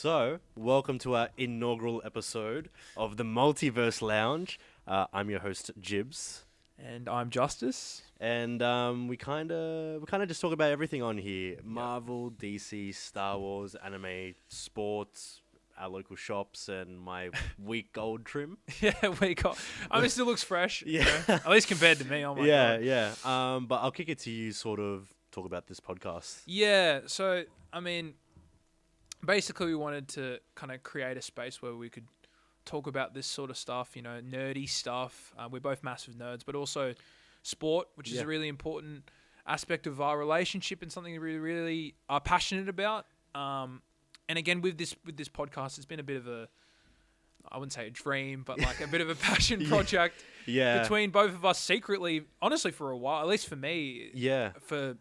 So, welcome to our inaugural episode of the Multiverse Lounge. I'm your host, Jibs. And I'm Justice. And we kind of just talk about everything on here. Marvel, DC, Star Wars, anime, sports, our local shops, and my week gold trim. I mean, it still looks fresh. Yeah. You know? At least compared to me. Oh my God. Yeah. But I'll kick it to you, sort of talk about this podcast. Yeah. So, I mean, basically we wanted to kind of create a space where we could talk about this sort of stuff, you know, nerdy stuff. We're both massive nerds, but also sport, which is a really important aspect of our relationship and something we really are passionate about. And again, with this podcast, it's been a bit of I wouldn't say a dream, but like a bit of a passion project between both of us secretly, honestly, for a while, at least for me. Yeah. For,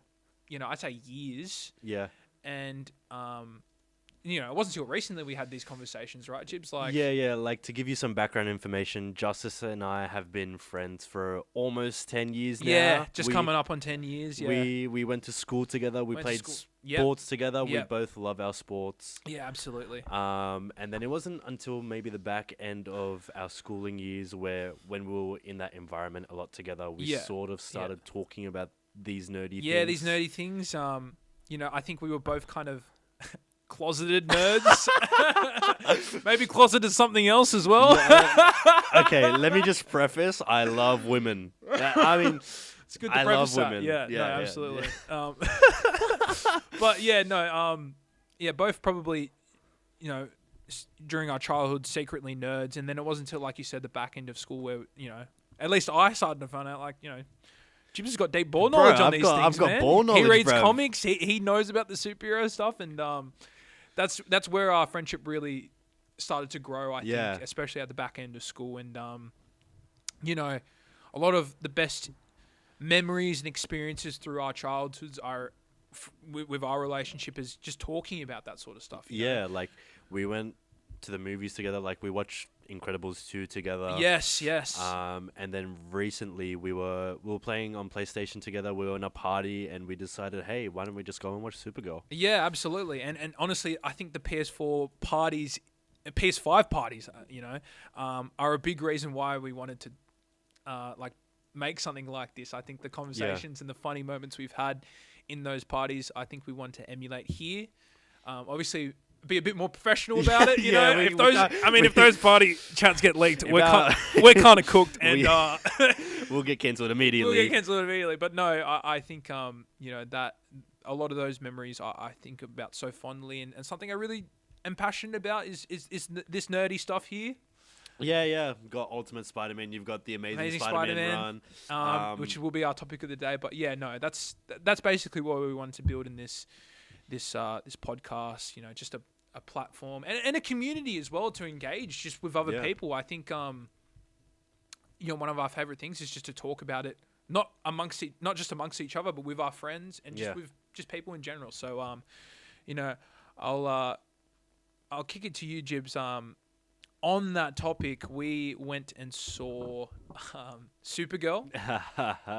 I'd say years. Yeah. And, it wasn't until recently we had these conversations, right, Jibs? Like, to give you some background information, Justice and I have been friends for almost 10 years now. Yeah, coming up on 10 years, yeah. We went to school together. We played sports together. We both love our sports. Yeah, absolutely. And then it wasn't until maybe the back end of our schooling years when we were in that environment a lot together, we sort of started talking about these nerdy things. Yeah, these nerdy things. I think we were both kind of closeted nerds. Maybe closeted something else as well. Okay, let me just preface, I love women. I mean, it's good to preface that. Women. Yeah, absolutely. Yeah. But both probably, during our childhood, secretly nerds. And then it wasn't until, like you said, the back end of school where, at least I started to find out, like, Jim's got deep ball knowledge on these things, I've got man. ball knowledge, He reads bruv. comics. He knows about the superhero stuff. And that's where our friendship really started to grow, I think, especially at the back end of school. And, a lot of the best memories and experiences through our childhoods are with our relationship is just talking about that sort of stuff. You know? Like we went to the movies together. Like we watched Incredibles 2 together. Yes. And then recently we were playing on PlayStation together. We were in a party and we decided, hey, why don't we just go and watch Supergirl? Yeah, absolutely. And honestly, I think the PS5 parties, are a big reason why we wanted to make something like this. I think the conversations and the funny moments we've had in those parties, I think we want to emulate here. Obviously, be a bit more professional about it, you know. If those party chats get leaked, we're kind of cooked, and we'll get cancelled immediately. But no, I think that a lot of those memories I think about so fondly, and something I really am passionate about is this nerdy stuff here. Yeah. You've got Ultimate Spider-Man. You've got the Amazing Spider-Man run, which will be our topic of the day. But yeah, no, that's basically what we wanted to build in this podcast. Just a platform and a community as well to engage just with other people. I think one of our favorite things is just to talk about it, not just amongst each other, but with our friends and just with just people in general. So I'll kick it to you, Jibs. On that topic, we went and saw Supergirl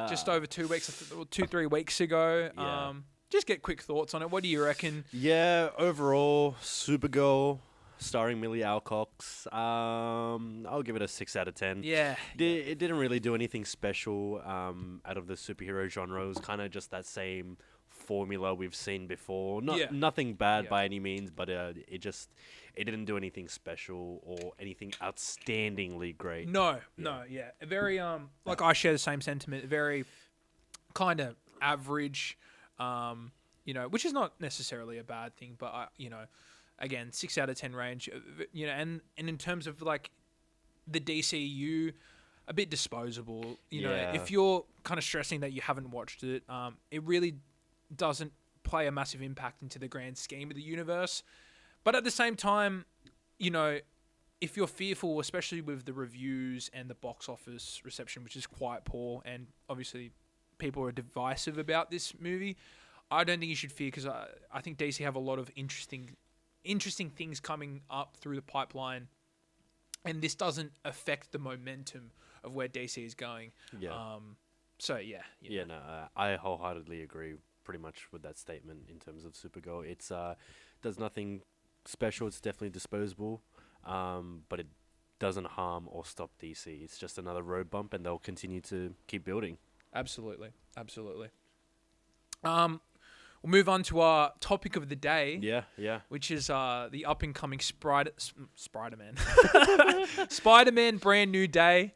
just over 2 weeks, 2-3 weeks ago. Yeah. Just get quick thoughts on it. What do you reckon? Yeah, overall, Supergirl, starring Millie Alcox. I'll give it a 6 out of 10. Yeah. It didn't really do anything special out of the superhero genre. It was kind of just that same formula we've seen before. Nothing bad by any means, but it didn't do anything special or anything outstandingly great. No. A very like I share the same sentiment. Very kind of average. Which is not necessarily a bad thing, but again, 6 out of 10 range. And in terms of like the DCU, a bit disposable. If you're kind of stressing that you haven't watched it, it really doesn't play a massive impact into the grand scheme of the universe. But at the same time, if you're fearful, especially with the reviews and the box office reception, which is quite poor, and obviously people are divisive about this movie, I don't think you should fear, because I think DC have a lot of interesting things coming up through the pipeline, and this doesn't affect the momentum of where DC is going. I wholeheartedly agree pretty much with that statement in terms of Supergirl. It's does nothing special. It's definitely disposable, but it doesn't harm or stop DC. It's just another road bump, and they'll continue to keep building. Absolutely. We'll move on to our topic of the day. Yeah. Which is the up and coming Spider-Man. Spider-Man Brand New Day.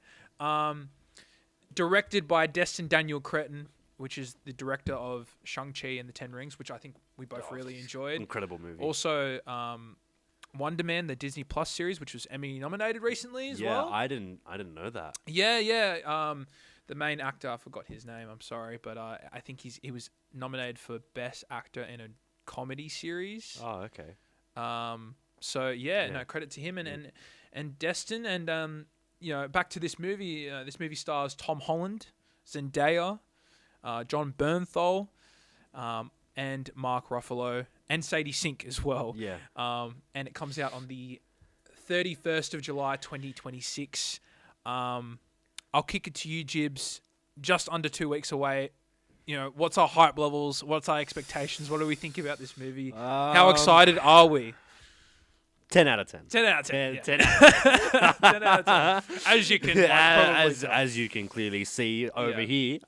Directed by Destin Daniel Cretton, which is the director of Shang-Chi and the Ten Rings, which I think we both really enjoyed. Incredible movie. Also, Wonder Man, the Disney Plus series, which was Emmy nominated recently as well. Yeah, I didn't know that. Yeah. The main actor, I forgot his name. I'm sorry, but I think he was nominated for Best Actor in a Comedy Series. Oh, okay. So no, credit to him and Destin, and back to this movie. This movie stars Tom Holland, Zendaya, John Bernthal, and Mark Ruffalo, and Sadie Sink as well. Yeah. And it comes out on the 31st of July, 2026. I'll kick it to you, Jibs. Just under 2 weeks away. What's our hype levels? What's our expectations? What do we think about this movie? How excited are we? 10 out of 10. 10 out of 10. 10 10 out of 10. As you can as you can clearly see over here.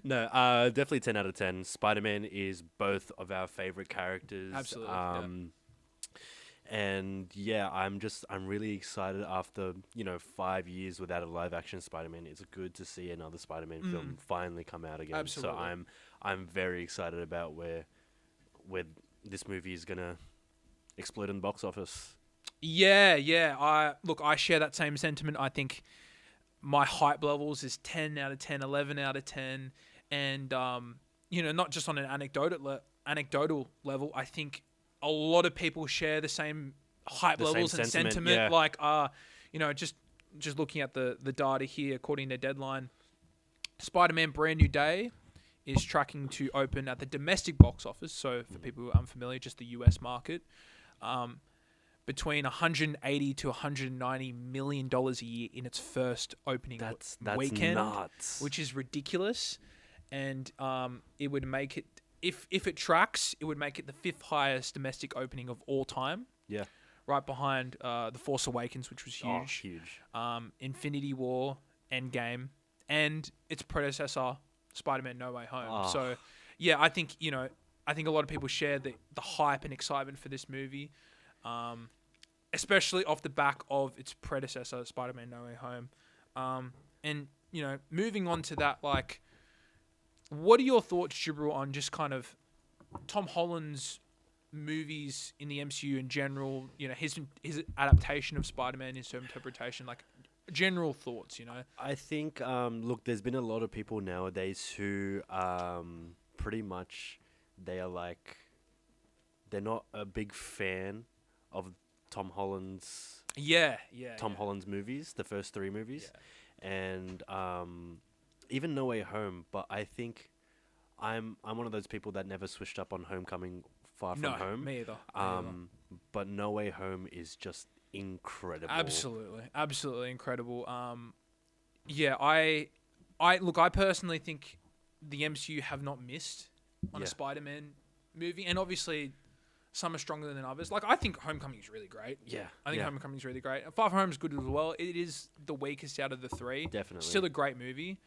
No, definitely 10 out of 10. Spider-Man is both of our favorite characters. Absolutely. And I'm really excited after 5 years without a live action Spider-Man. It's good to see another Spider-Man film finally come out again. Absolutely. So I'm very excited about where this movie is gonna explode in the box office. Yeah. I share that same sentiment. I think my hype levels is 10 out of 10, 11 out of 10, and not just on an anecdotal level. I think a lot of people share the same hype levels and sentiment. Yeah. Like, just looking at the data here, according to Deadline, Spider-Man Brand New Day is tracking to open at the domestic box office. So for people who are unfamiliar, just the US market, between 180 to 190 million dollars a year in its first opening weekend, nuts. Which is ridiculous, and it would make it. If it tracks, it would make it the 5th highest domestic opening of all time. Yeah. Right behind The Force Awakens, which was huge. Oh, huge. Infinity War, Endgame, and its predecessor, Spider-Man No Way Home. Oh. So, I think a lot of people share the hype and excitement for this movie, especially off the back of its predecessor, Spider-Man No Way Home. And moving on to that, like, what are your thoughts, Jibril, on just kind of Tom Holland's movies in the MCU in general? His adaptation of Spider-Man, his interpretation, like general thoughts. I think look, there's been a lot of people nowadays who pretty much they're not a big fan of Tom Holland's Holland's movies, the first 3 movies, and even No Way Home, but I think I'm one of those people that never switched up on Homecoming Far From Home. Me either. But No Way Home is just incredible. Absolutely incredible. I personally think the MCU have not missed on a Spider-Man movie, and obviously some are stronger than others. Like, I think Homecoming is really great. I think Homecoming is really great. Far From Home is good as well. It is the weakest out of the 3. Definitely. Still a great movie.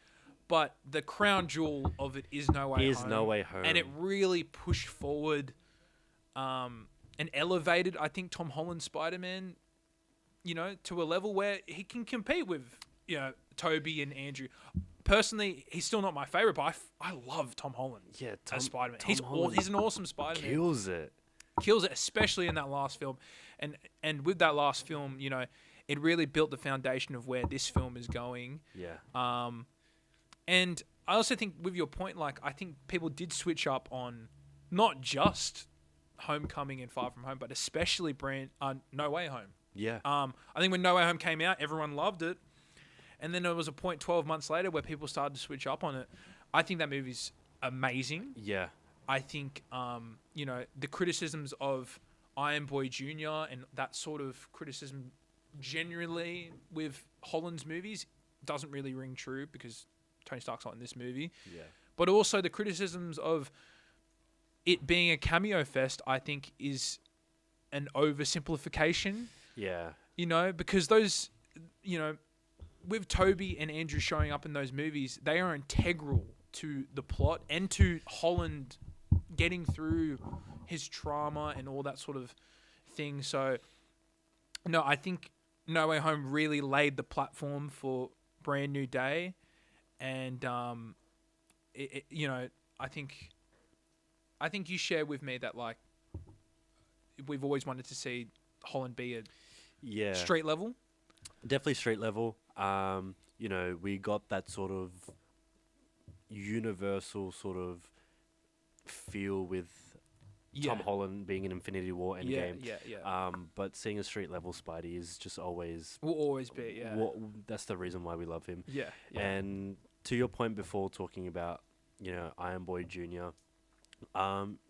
But the crown jewel of it is No Way Home. No Way Home. And it really pushed forward and elevated, I think, Tom Holland's Spider-Man, to a level where he can compete with, Toby and Andrew. Personally, he's still not my favorite, but I love Tom Holland as Spider-Man. He's an awesome Spider-Man. Kills it, especially in that last film. And with that last film, it really built the foundation of where this film is going. Yeah. And I also think, with your point, like, I think people did switch up on not just Homecoming and Far From Home, but especially No Way Home. Yeah. I think when No Way Home came out, everyone loved it. And then there was a point 12 months later where people started to switch up on it. I think that movie's amazing. Yeah. I think, the criticisms of Iron Boy Jr. and that sort of criticism generally with Holland's movies doesn't really ring true because Tony Stark's not in this movie. Yeah. But also the criticisms of it being a cameo fest, I think, is an oversimplification. Yeah. You know, because those, you know, with Toby and Andrew showing up in those movies, they are integral to the plot and to Holland getting through his trauma and all that sort of thing. So, no, I think No Way Home really laid the platform for Brand New Day. And, you know, I think you share with me that, like, we've always wanted to see Holland be a street level. Definitely street level. You know, we got that sort of universal sort of feel with Tom Holland being in Infinity War Endgame. Yeah. But seeing a street level Spidey is just always... Will always be, yeah. That's the reason why we love him. Yeah. And to your point before talking about, you know, Iron Boy Jr.,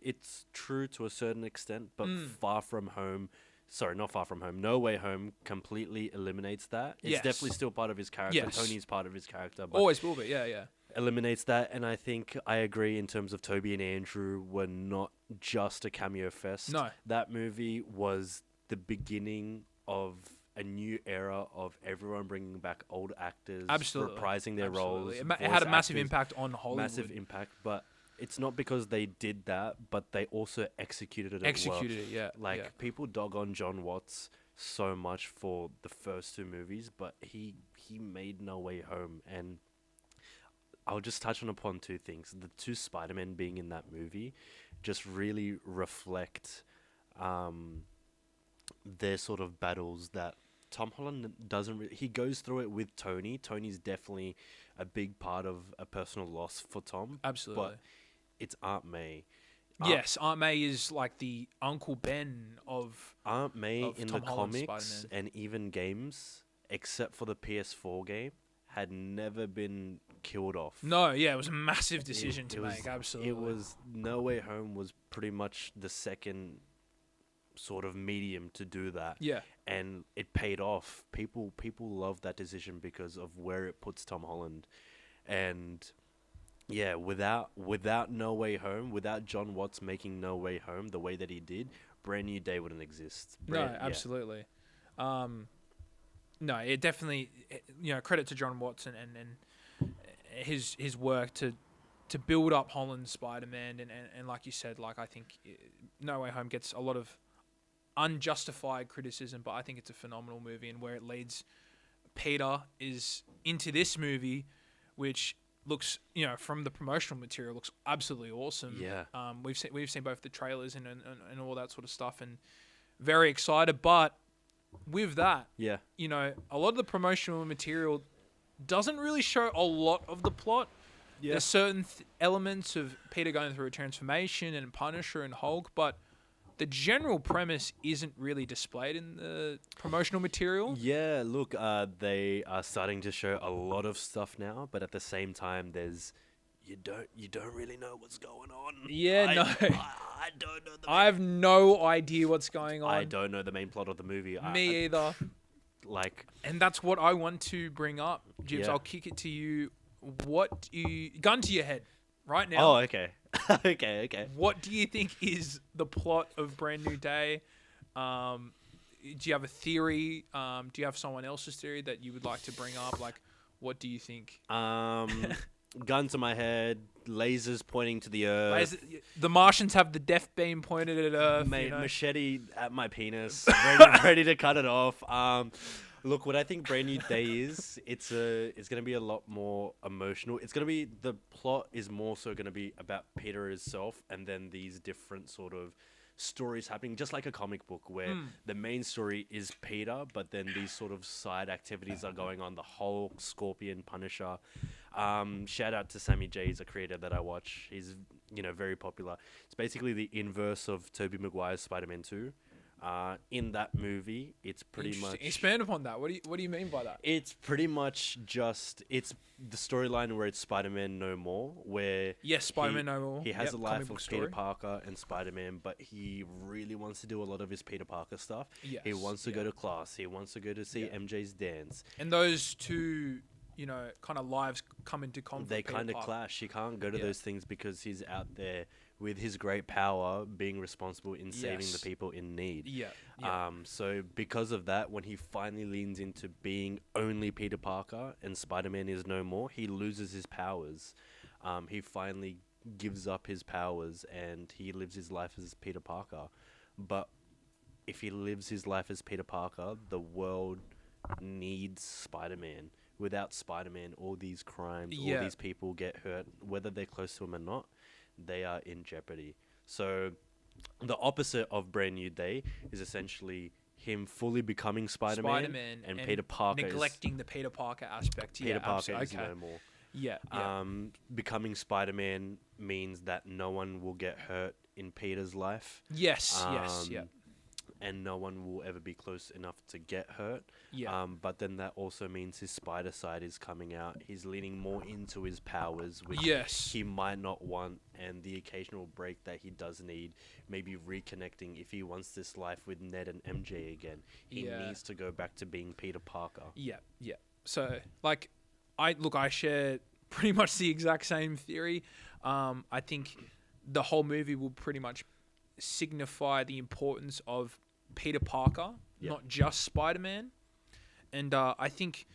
it's true to a certain extent, but Far From Home... Sorry, not Far From Home. No Way Home completely eliminates that. It's definitely still part of his character. Yes. Tony's part of his character. But always will be, yeah. Eliminates that, and I think I agree in terms of Toby and Andrew were not just a cameo fest. No. That movie was the beginning of a new era of everyone bringing back old actors, reprising their roles. It had a massive impact on Hollywood. Massive impact, but it's not because they did that, but they also executed it yeah. Like, people dog on John Watts so much for the first two movies, but he made No Way Home, and I'll just touch upon two things. The two Spider-Men being in that movie just really reflect their sort of battles that Tom Holland doesn't... he goes through it with Tony. Tony's definitely a big part of a personal loss for Tom. Absolutely. But it's Aunt May. Yes, Aunt May is like the Uncle Ben of Aunt May in Tom the Holland's comics Spider-Man. and even games, except for the PS4 game, had never been killed off. No, yeah, it was a massive decision to make, absolutely. It was... No Way Home was pretty much the second sort of medium to do that. Yeah. And it paid off. People love that decision because of where it puts Tom Holland. And... yeah, without No Way Home, without John Watts making No Way Home the way that he did, Brand New Day wouldn't exist. Absolutely. No, it definitely, you know, credit to John Watts and his work to build up Holland's Spider-Man and like you said, like I think No Way Home gets a lot of unjustified criticism, but I think it's a phenomenal movie, and where it leads Peter is into this movie, which looks, you know, from the promotional material, looks absolutely awesome. Yeah. We've seen both the trailers and all that sort of stuff, and very excited. But with that, you know, a lot of the promotional material doesn't really show a lot of the plot. Yeah. There's certain elements of Peter going through a transformation and Punisher and Hulk, but the general premise isn't really displayed in the promotional material. Yeah, look, they are starting to show a lot of stuff now, but at the same time, there's you don't really know what's going on. Yeah, I don't know. I have no idea what's going on. I don't know the main plot of the movie. Me either. Like, and that's what I want to bring up, Jibs. I'll kick it to you. Gun to your head right now. Oh, okay. Okay. What do you think is the plot of Brand New Day? Do you have a theory? Do you have someone else's theory that you would like to bring up? Like, what do you think? Gun to my head, lasers pointing to the earth. The Martians have the death beam pointed at Earth. Machete at my penis, ready to cut it off. Look, what I think Brand New Day is, it's going to be a lot more emotional. It's going to be, the plot is more so going to be about Peter himself, and then these different sort of stories happening, just like a comic book where the main story is Peter, but then these sort of side activities are going on. The Hulk, Scorpion, Punisher. Shout out to Sammy J, he's a creator that I watch. He's, you know, very popular. It's basically the inverse of Tobey Maguire's Spider-Man 2. In that movie, it's pretty much... Expand upon that. What do you mean by that? It's pretty much just... It's the storyline where it's Spider-Man No More, where... Yes, Spider-Man No More. He has a life of Peter Parker and Spider-Man, but he really wants to do a lot of his Peter Parker stuff. Yes, he wants to go to class. He wants to go to see MJ's dance. And those two... you know, kind of lives come into conflict. They kind of clash. He can't go to those things because he's out there with his great power being responsible in saving Yes. the people in need. Yeah. So because of that, when he finally leans into being only Peter Parker and Spider-Man is no more, he loses his powers. He finally gives up his powers and he lives his life as Peter Parker. But if he lives his life as Peter Parker, the world needs Spider-Man. Without Spider-Man, all these crimes, all these people get hurt, whether they're close to him or not, they are in jeopardy. So the opposite of Brand New Day is essentially him fully becoming Spider-Man, and Peter Parker neglecting the Peter Parker aspect. Peter Parker is no more. Yeah. Becoming Spider-Man means that no one will get hurt in Peter's life. Yes. And no one will ever be close enough to get hurt. Yeah. But then that also means his spider side is coming out. He's leaning more into his powers, which he might not want, and the occasional break that he does need, maybe reconnecting if he wants this life with Ned and MJ again. He needs to go back to being Peter Parker. Yeah. So, like, I share pretty much the exact same theory. I think the whole movie will pretty much signify the importance of Peter Parker, not just Spider-Man. And I think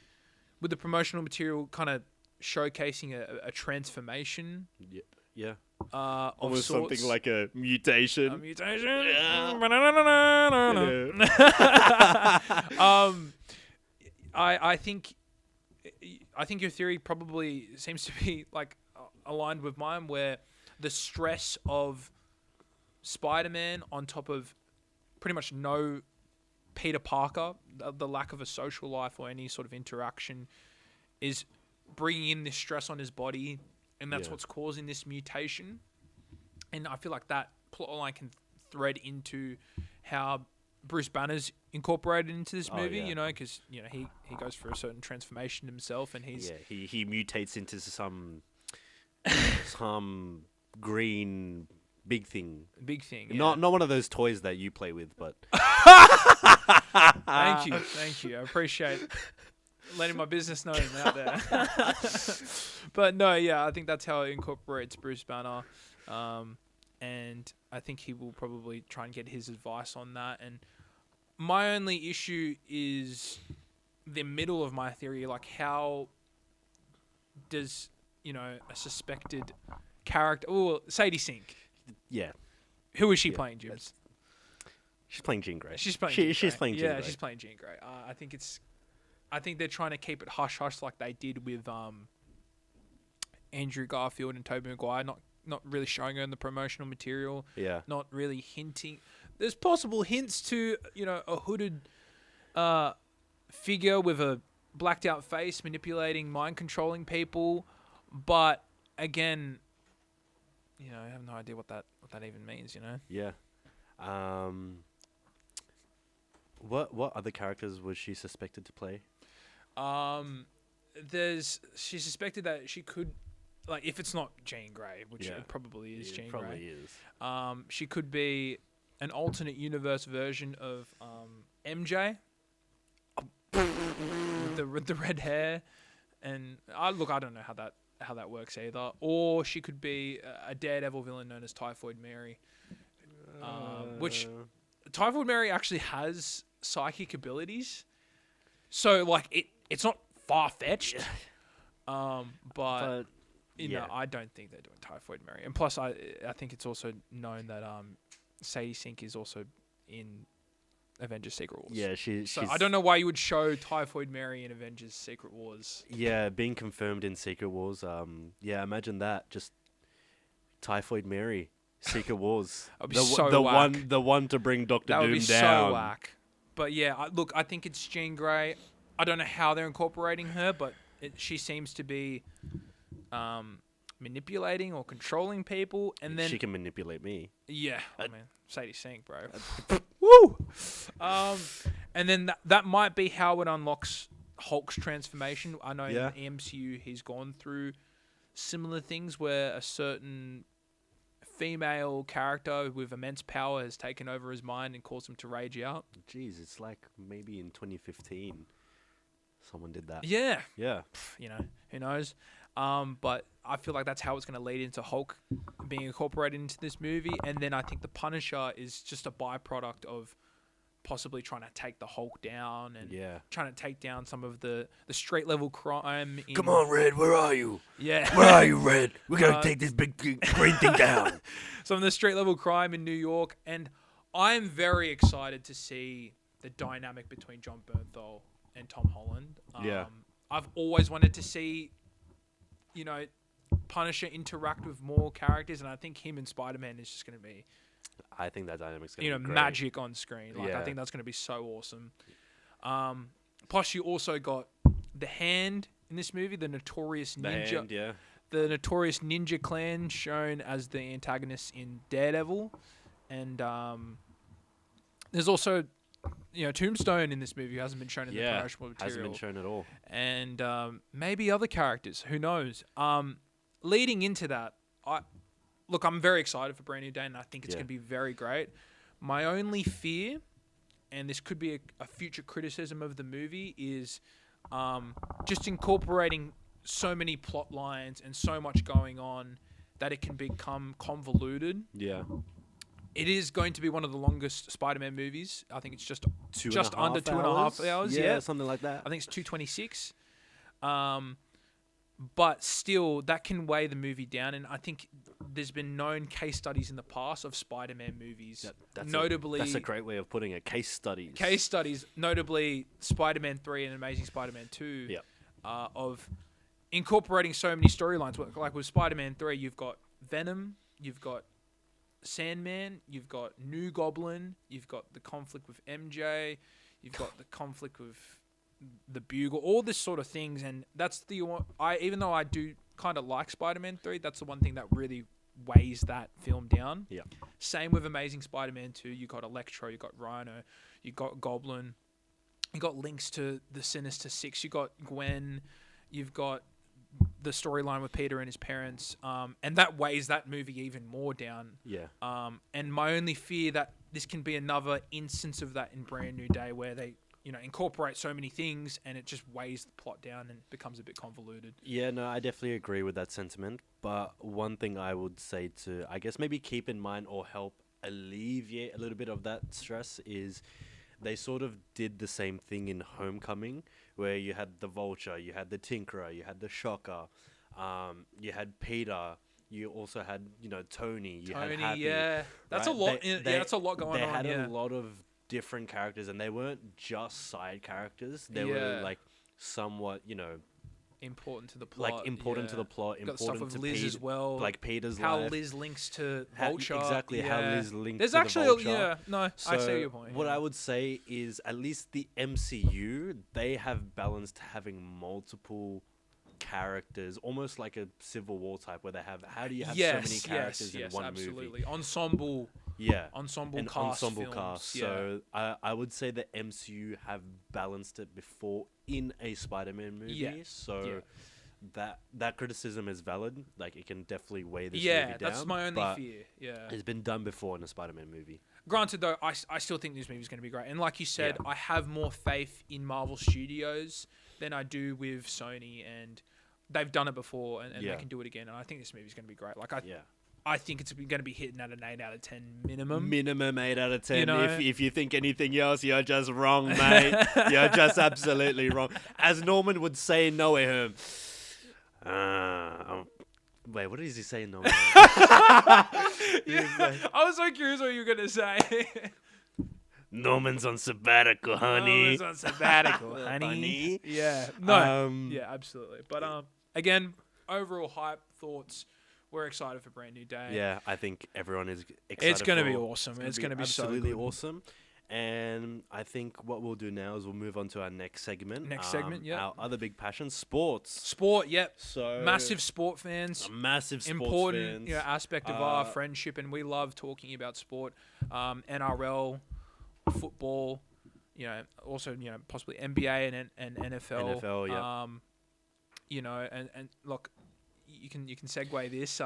with the promotional material kind of showcasing a transformation. Yeah. Almost something like a mutation. A mutation. Yeah. I think your theory probably seems to be like aligned with mine, where the stress of Spider-Man on top of pretty much no Peter Parker, the lack of a social life or any sort of interaction, is bringing in this stress on his body, and that's what's causing this mutation. And I feel like that plotline can thread into how Bruce Banner's incorporated into this movie, because he goes through a certain transformation himself, and he mutates into some green big thing. Not one of those toys that you play with, but thank you. I appreciate letting my business name out there. But no, I think that's how it incorporates Bruce Banner. And I think he will probably try and get his advice on that. And my only issue is the middle of my theory, like how does, a suspected character... Oh, Sadie Sink. Yeah. Who is she playing, Jibs? She's playing Jean Grey. She's playing Jean Grey. She's playing Jean Grey. Yeah, she's playing Jean Grey. I think they're trying to keep it hush-hush like they did with Andrew Garfield and Tobey Maguire, not really showing her in the promotional material. Yeah. Not really hinting. There's possible hints to, a hooded figure with a blacked out face manipulating, mind controlling people. But again, I have no idea what that even means, Yeah. What other characters was she suspected to play? She suspected that she could, like, if it's not Jean Grey, which it probably is Jean Grey. Probably is. She could be an alternate universe version of MJ with the red hair, and I don't know how that works either. Or she could be a Daredevil villain known as Typhoid Mary, which Typhoid Mary actually has psychic abilities, so like it's not far fetched. But I don't think they're doing Typhoid Mary, and plus I think it's also known that Sadie Sink is also in Avengers Secret Wars. Yeah, so I don't know why you would show Typhoid Mary in Avengers Secret Wars. Yeah, being confirmed in Secret Wars. Imagine that, just Typhoid Mary, Secret Wars. That'd be so whack. The one to bring Doctor Doom down. That would be so whack. But yeah, I think it's Jean Grey. I don't know how they're incorporating her, but she seems to be manipulating or controlling people, and then she can manipulate me. Yeah, Sadie Sink, bro. Woo! And then that might be how it unlocks Hulk's transformation. I know in the MCU he's gone through similar things where a certain female character with immense power has taken over his mind and caused him to rage out. Jeez, it's like maybe in 2015. someone did that. Yeah. Yeah. You know, who knows? But I feel like that's how it's going to lead into Hulk being incorporated into this movie. And then I think the Punisher is just a byproduct of possibly trying to take the Hulk down and trying to take down some of the street level crime. Come on, Red, where are you? Yeah. Where are you, Red? We got to take this big green thing down. Some of the street level crime in New York. And I'm very excited to see the dynamic between Jon Bernthal and Tom Holland. I've always wanted to see, you know, Punisher interact with more characters, and I think him and Spider-Man is just going to be, I think that dynamic's going to be great. magic on screen. Like, I think that's going to be so awesome. Plus, you also got the Hand in this movie, the Notorious Ninja. The Notorious Ninja Clan shown as the antagonist in Daredevil. And there's also, you know, Tombstone in this movie who hasn't been shown in the promotional material. Hasn't been shown at all. And maybe other characters. Who knows? Leading into that, I'm very excited for Brand New Day, and I think it's going to be very great. My only fear, and this could be a future criticism of the movie, is just incorporating so many plot lines and so much going on that it can become convoluted. Yeah. It is going to be one of the longest Spider-Man movies. I think it's just under 2.5 hours. Yeah, something like that. I think it's 2:26. But still, that can weigh the movie down. And I think there's been known case studies in the past of Spider-Man movies. That's a great way of putting it. Case studies. Notably, Spider-Man 3 and Amazing Spider-Man 2. Of incorporating so many storylines. Like with Spider-Man 3, you've got Venom, you've got Sandman, you've got New Goblin, you've got the conflict with MJ, you've got the conflict with the Bugle, all this sort of things. And that's even though I do kind of like Spider-Man 3, that's the one thing that really weighs that film down. Yeah. Same with Amazing Spider-Man 2. You got Electro, you got Rhino, you got Goblin, you got links to the Sinister Six, you got Gwen, you've got the storyline with Peter and his parents, and that weighs that movie even more down. Yeah. And my only fear that this can be another instance of that in Brand New Day, where they, you know, incorporate so many things and it just weighs the plot down and becomes a bit convoluted. Yeah, no, I definitely agree with that sentiment. But one thing I would say to, I guess, maybe keep in mind or help alleviate a little bit of that stress is they sort of did the same thing in Homecoming, where you had the Vulture, you had the Tinkerer, you had the Shocker, you had Peter, you also had, you know, Tony, you had Happy. Yeah, that's right? A lot. That's a lot going on. They had a lot of different characters, and they weren't just side characters. They were like somewhat, you know, important to the plot. Like important to the plot. Got important to Liz as well. Like Peter's how life. Liz links to Vulture. Exactly how Liz links There's to actually the Vulture. So I see your point. What I would say is at least the MCU, they have balanced having multiple characters, almost like a Civil War type, where they have, how do you have so many characters in one movie? Ensemble. Yeah. Ensemble cast. So I would say the MCU have balanced it before in a Spider-Man movie. Yeah. So that criticism is valid. Like, it can definitely weigh this movie down. Yeah, that's my only fear. Yeah. It's been done before in a Spider-Man movie. Granted, though, I still think this movie is going to be great. And like you said, I have more faith in Marvel Studios than I do with Sony, and they've done it before, and they can do it again. And I think this movie is going to be great. Like, I think it's going to be hitting at an 8 out of 10 minimum. Minimum 8 out of 10. You know? If you think anything else, you're just wrong, mate. You're just absolutely wrong. As Norman would say in No Way Home. Wait, what does he say in No Way Home? I was so curious what you were going to say. Norman's on sabbatical, honey. Norman's on sabbatical, honey. Yeah. No. Yeah, absolutely. But again, overall hype, thoughts. We're excited for Brand New Day. Yeah, I think everyone is excited. It's going to be awesome. It's going to be absolutely so awesome. And I think what we'll do now is we'll move on to our next segment. Our other big passion, sports. Sport, yep. So massive sport fans. Massive sports important fans. Aspect of our friendship, and we love talking about sport. NRL, football, also possibly NBA and NFL. NFL, yeah. And look, you can segue this.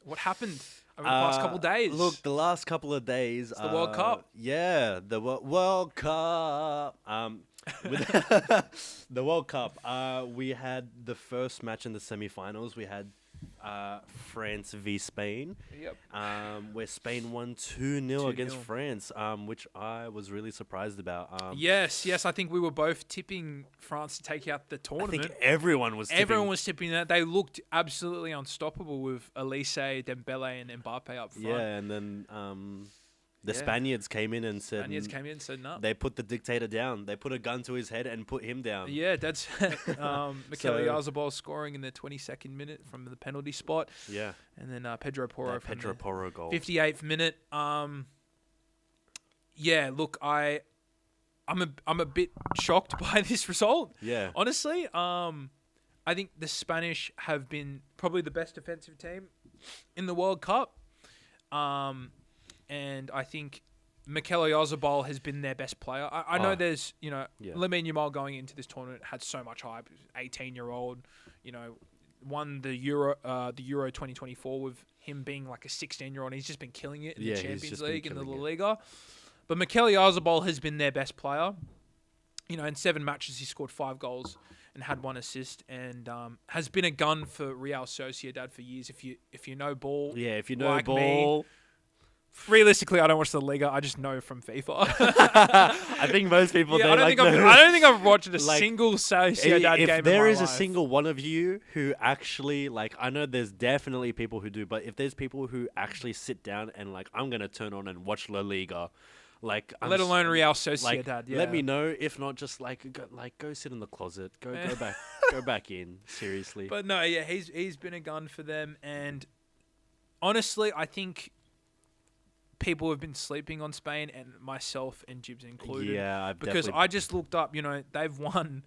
What happened over the past couple of days? Look, the last couple of days. It's the World Cup. Yeah, the World Cup. With the World Cup, we had the first match in the semi-finals. We had France v Spain. Yep. Where Spain won 2-0 against France, which I was really surprised about. Yes. I think we were both tipping France to take out the tournament. I think everyone was tipping that. They looked absolutely unstoppable with Elise, Dembele, and Mbappe up front. Yeah, and then the Spaniards came in and said... no. They put the dictator down. They put a gun to his head and put him down. Yeah, that's Mikel Oyarzabal scoring in the 22nd minute from the penalty spot. Yeah. And then Pedro Porro from Pedro Porro goal. 58th minute. Yeah, look, I'm a bit shocked by this result. Yeah. Honestly, I think the Spanish have been probably the best defensive team in the World Cup. And I think Mikel Oyarzabal has been their best player. I know there's, Lamine Yamal going into this tournament had so much hype. 18-year-old, won the Euro 2024 with him being like a 16-year-old. He's just been killing it in the Champions League and the La Liga. But Mikel Oyarzabal has been their best player. In 7 matches, he scored 5 goals and had 1 assist, and has been a gun for Real Sociedad for years. If you know ball, if you know like ball. Me, realistically, I don't watch the Liga. I just know from FIFA. I think most people. I don't think I've watched a single Sociedad game. If there in is my a life. single one of you who actually I know there's definitely people who do, but if there's people who actually sit down and I'm gonna turn on and watch La Liga, let alone Real Sociedad. Let me know. If not, just go sit in the closet. Go back. Go back in. Seriously. But no, he's been a gun for them, and honestly, I think people have been sleeping on Spain, and myself and Jibs included. Yeah, because I just looked up. They've won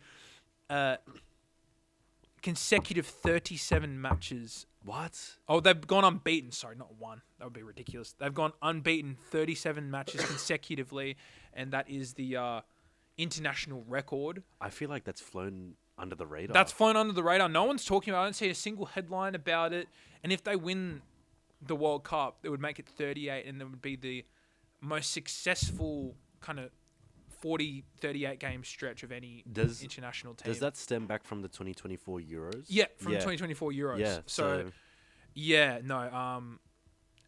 consecutive 37 matches. What? Oh, they've gone unbeaten. Sorry, not one. That would be ridiculous. They've gone unbeaten 37 matches consecutively, and that is the international record. I feel like that's flown under the radar. That's flown under the radar. No one's talking about it. I don't see a single headline about it. And if they win the World Cup, it would make it 38, and it would be the most successful kind of 38 game stretch of any international team. Does that stem back from the 2024 Euros? Yeah, from the 2024 Euros. Yeah,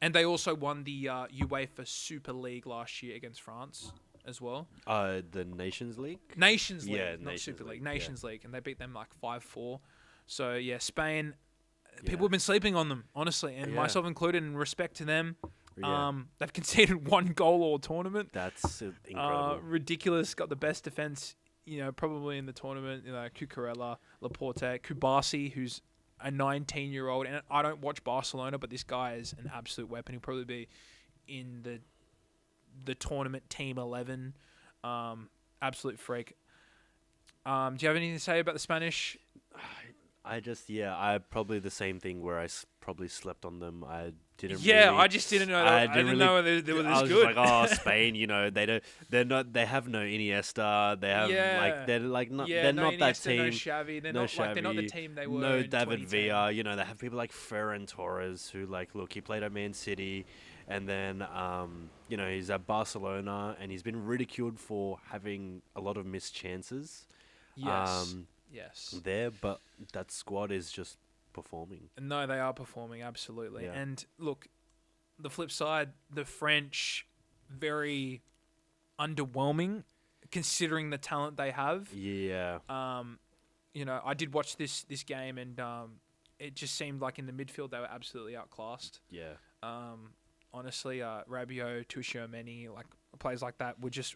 and they also won the UEFA Super League last year against France as well. The Nations League? Nations League, not Nations Super League. Nations League, and they beat them 5-4. So, Spain, people have been sleeping on them, honestly, and myself included, in respect to them. Yeah. They've conceded 1 goal all tournament. That's incredible. Ridiculous. Got the best defense, probably in the tournament. Cucurella, Laporte, Kubasi, who's a 19-year-old. And I don't watch Barcelona, but this guy is an absolute weapon. He'll probably be in the tournament team 11. Absolute freak. Do you have anything to say about the Spanish? I probably the same thing where I probably slept on them. I didn't. I just didn't know. I didn't know they were this good. I was just Spain. They have no Iniesta. They have they're not Iniesta, that team. No Xavi. They're not the team they were. No in David 2010. Villa. They have people like Ferran Torres who he played at Man City, and then he's at Barcelona, and he's been ridiculed for having a lot of missed chances. Yes. There, but that squad is just performing. No, they are performing, absolutely. Yeah. And look, the flip side, the French, very underwhelming considering the talent they have. Yeah. I did watch this game, and it just seemed like in the midfield they were absolutely outclassed. Yeah. Honestly, Rabiot, Tchouaméni, players like that were just,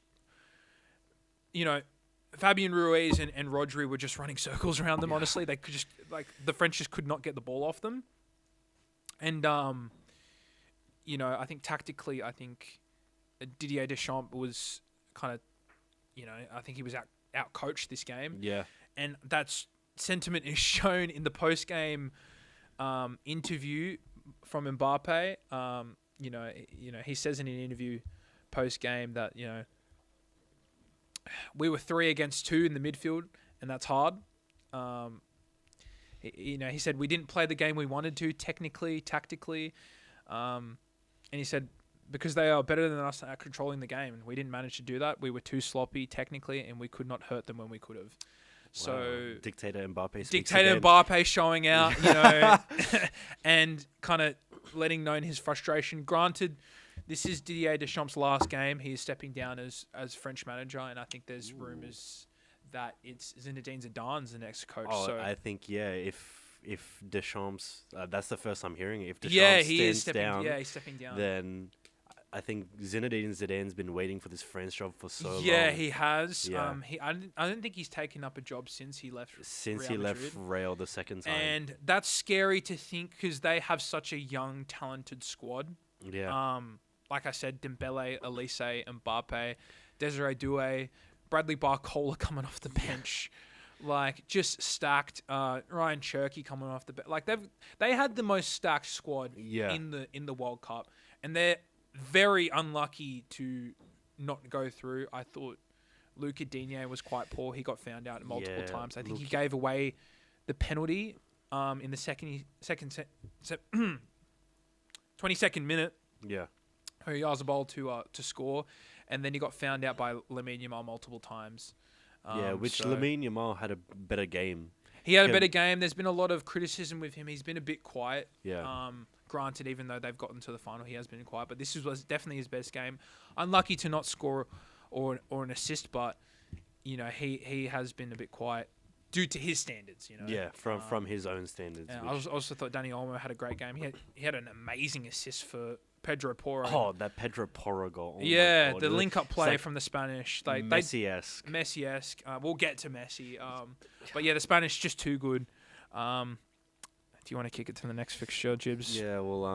Fabian Ruiz and Rodri were just running circles around them. Honestly, they could just the French just could not get the ball off them. And I think tactically, Didier Deschamps was kind of, I think he was out coached this game. Yeah, and that sentiment is shown in the post game interview from Mbappe. He says in an interview post game that we were 3 against 2 in the midfield, and that's hard. He said we didn't play the game we wanted to, technically, tactically. And he said, because they are better than us at controlling the game, and we didn't manage to do that. We were too sloppy technically, and we could not hurt them when we could have. So Dictator Mbappe. Dictator Mbappe showing out, you know, and kind of letting known his frustration. Granted, this is Didier Deschamps' last game. He is stepping down as French manager, and I think there's rumours that it's Zinedine Zidane's the next coach. Oh, so I think if Deschamps, that's the first I'm hearing it. If Deschamps he's stepping down. Then I think Zinedine Zidane's been waiting for this French job for so long. Yeah, he has. Yeah. I don't think he's taken up a job since he left. Real the second time. And that's scary to think because they have such a young, talented squad. Yeah. Like I said, Dembele, Elise, Mbappe, Desiree Doué, Bradley Barcola coming off the bench. Like, just stacked. Ryan Cherky coming off the bench. Like, they had the most stacked squad in the World Cup. And they're very unlucky to not go through. I thought Luca Digne was quite poor. He got found out multiple times. I think he gave away the penalty in the 22nd minute. Yeah. He asked the ball to score, and then he got found out by Lamine Yamal multiple times. Lamine Yamal had a better game. He had a better game. There's been a lot of criticism with him. He's been a bit quiet. Yeah. Granted, even though they've gotten to the final, he has been quiet. But this was definitely his best game. Unlucky to not score or an assist, but you know he has been a bit quiet due to his standards. You know. Yeah, from his own standards. I also thought Dani Olmo had a great game. He had an amazing assist for Pedro Porro. Oh, that Pedro Porro goal. Oh the link-up play from the Spanish. Messi-esque. Messi-esque. We'll get to Messi. But yeah, the Spanish just too good. Do you want to kick it to the next fixture, Jibs? Yeah, well,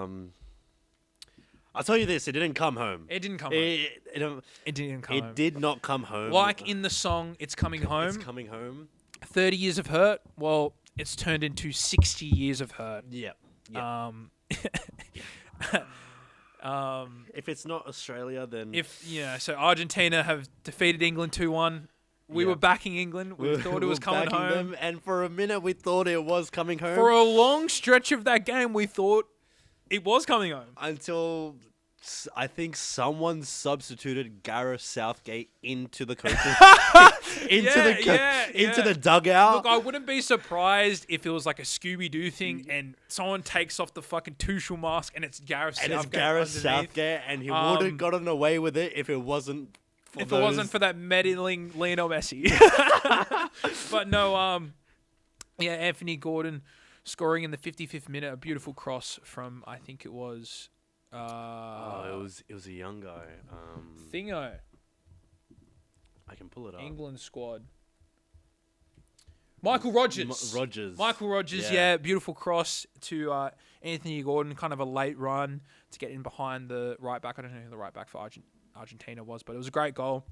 I'll tell you this. It didn't come home. It didn't come home. It didn't come home. It did not come home. Like in the song, It's Coming Home. It's coming home. 30 years of hurt. Well, it's turned into 60 years of hurt. Yeah. If it's not Australia, then so Argentina have defeated England 2-1. We were backing England. We thought it was coming home. Them, and for a minute, we thought it was coming home. For a long stretch of that game, we thought it was coming home. Until I think someone substituted Gareth Southgate into the coaching into the dugout. Look, I wouldn't be surprised if it was like a Scooby-Doo thing and someone takes off the fucking Tuchel mask and it's Gareth Southgate. And it's Gareth Southgate, and he would have gotten away with it if it wasn't for that meddling Lionel Messi. But no, Anthony Gordon scoring in the 55th minute, a beautiful cross from, I think it was... it was a young guy. Thingo. I can pull it up. England squad. Michael Rogers. Michael Rogers, beautiful cross to Anthony Gordon, kind of a late run to get in behind the right back. I don't know who the right back for Argentina was, but it was a great goal.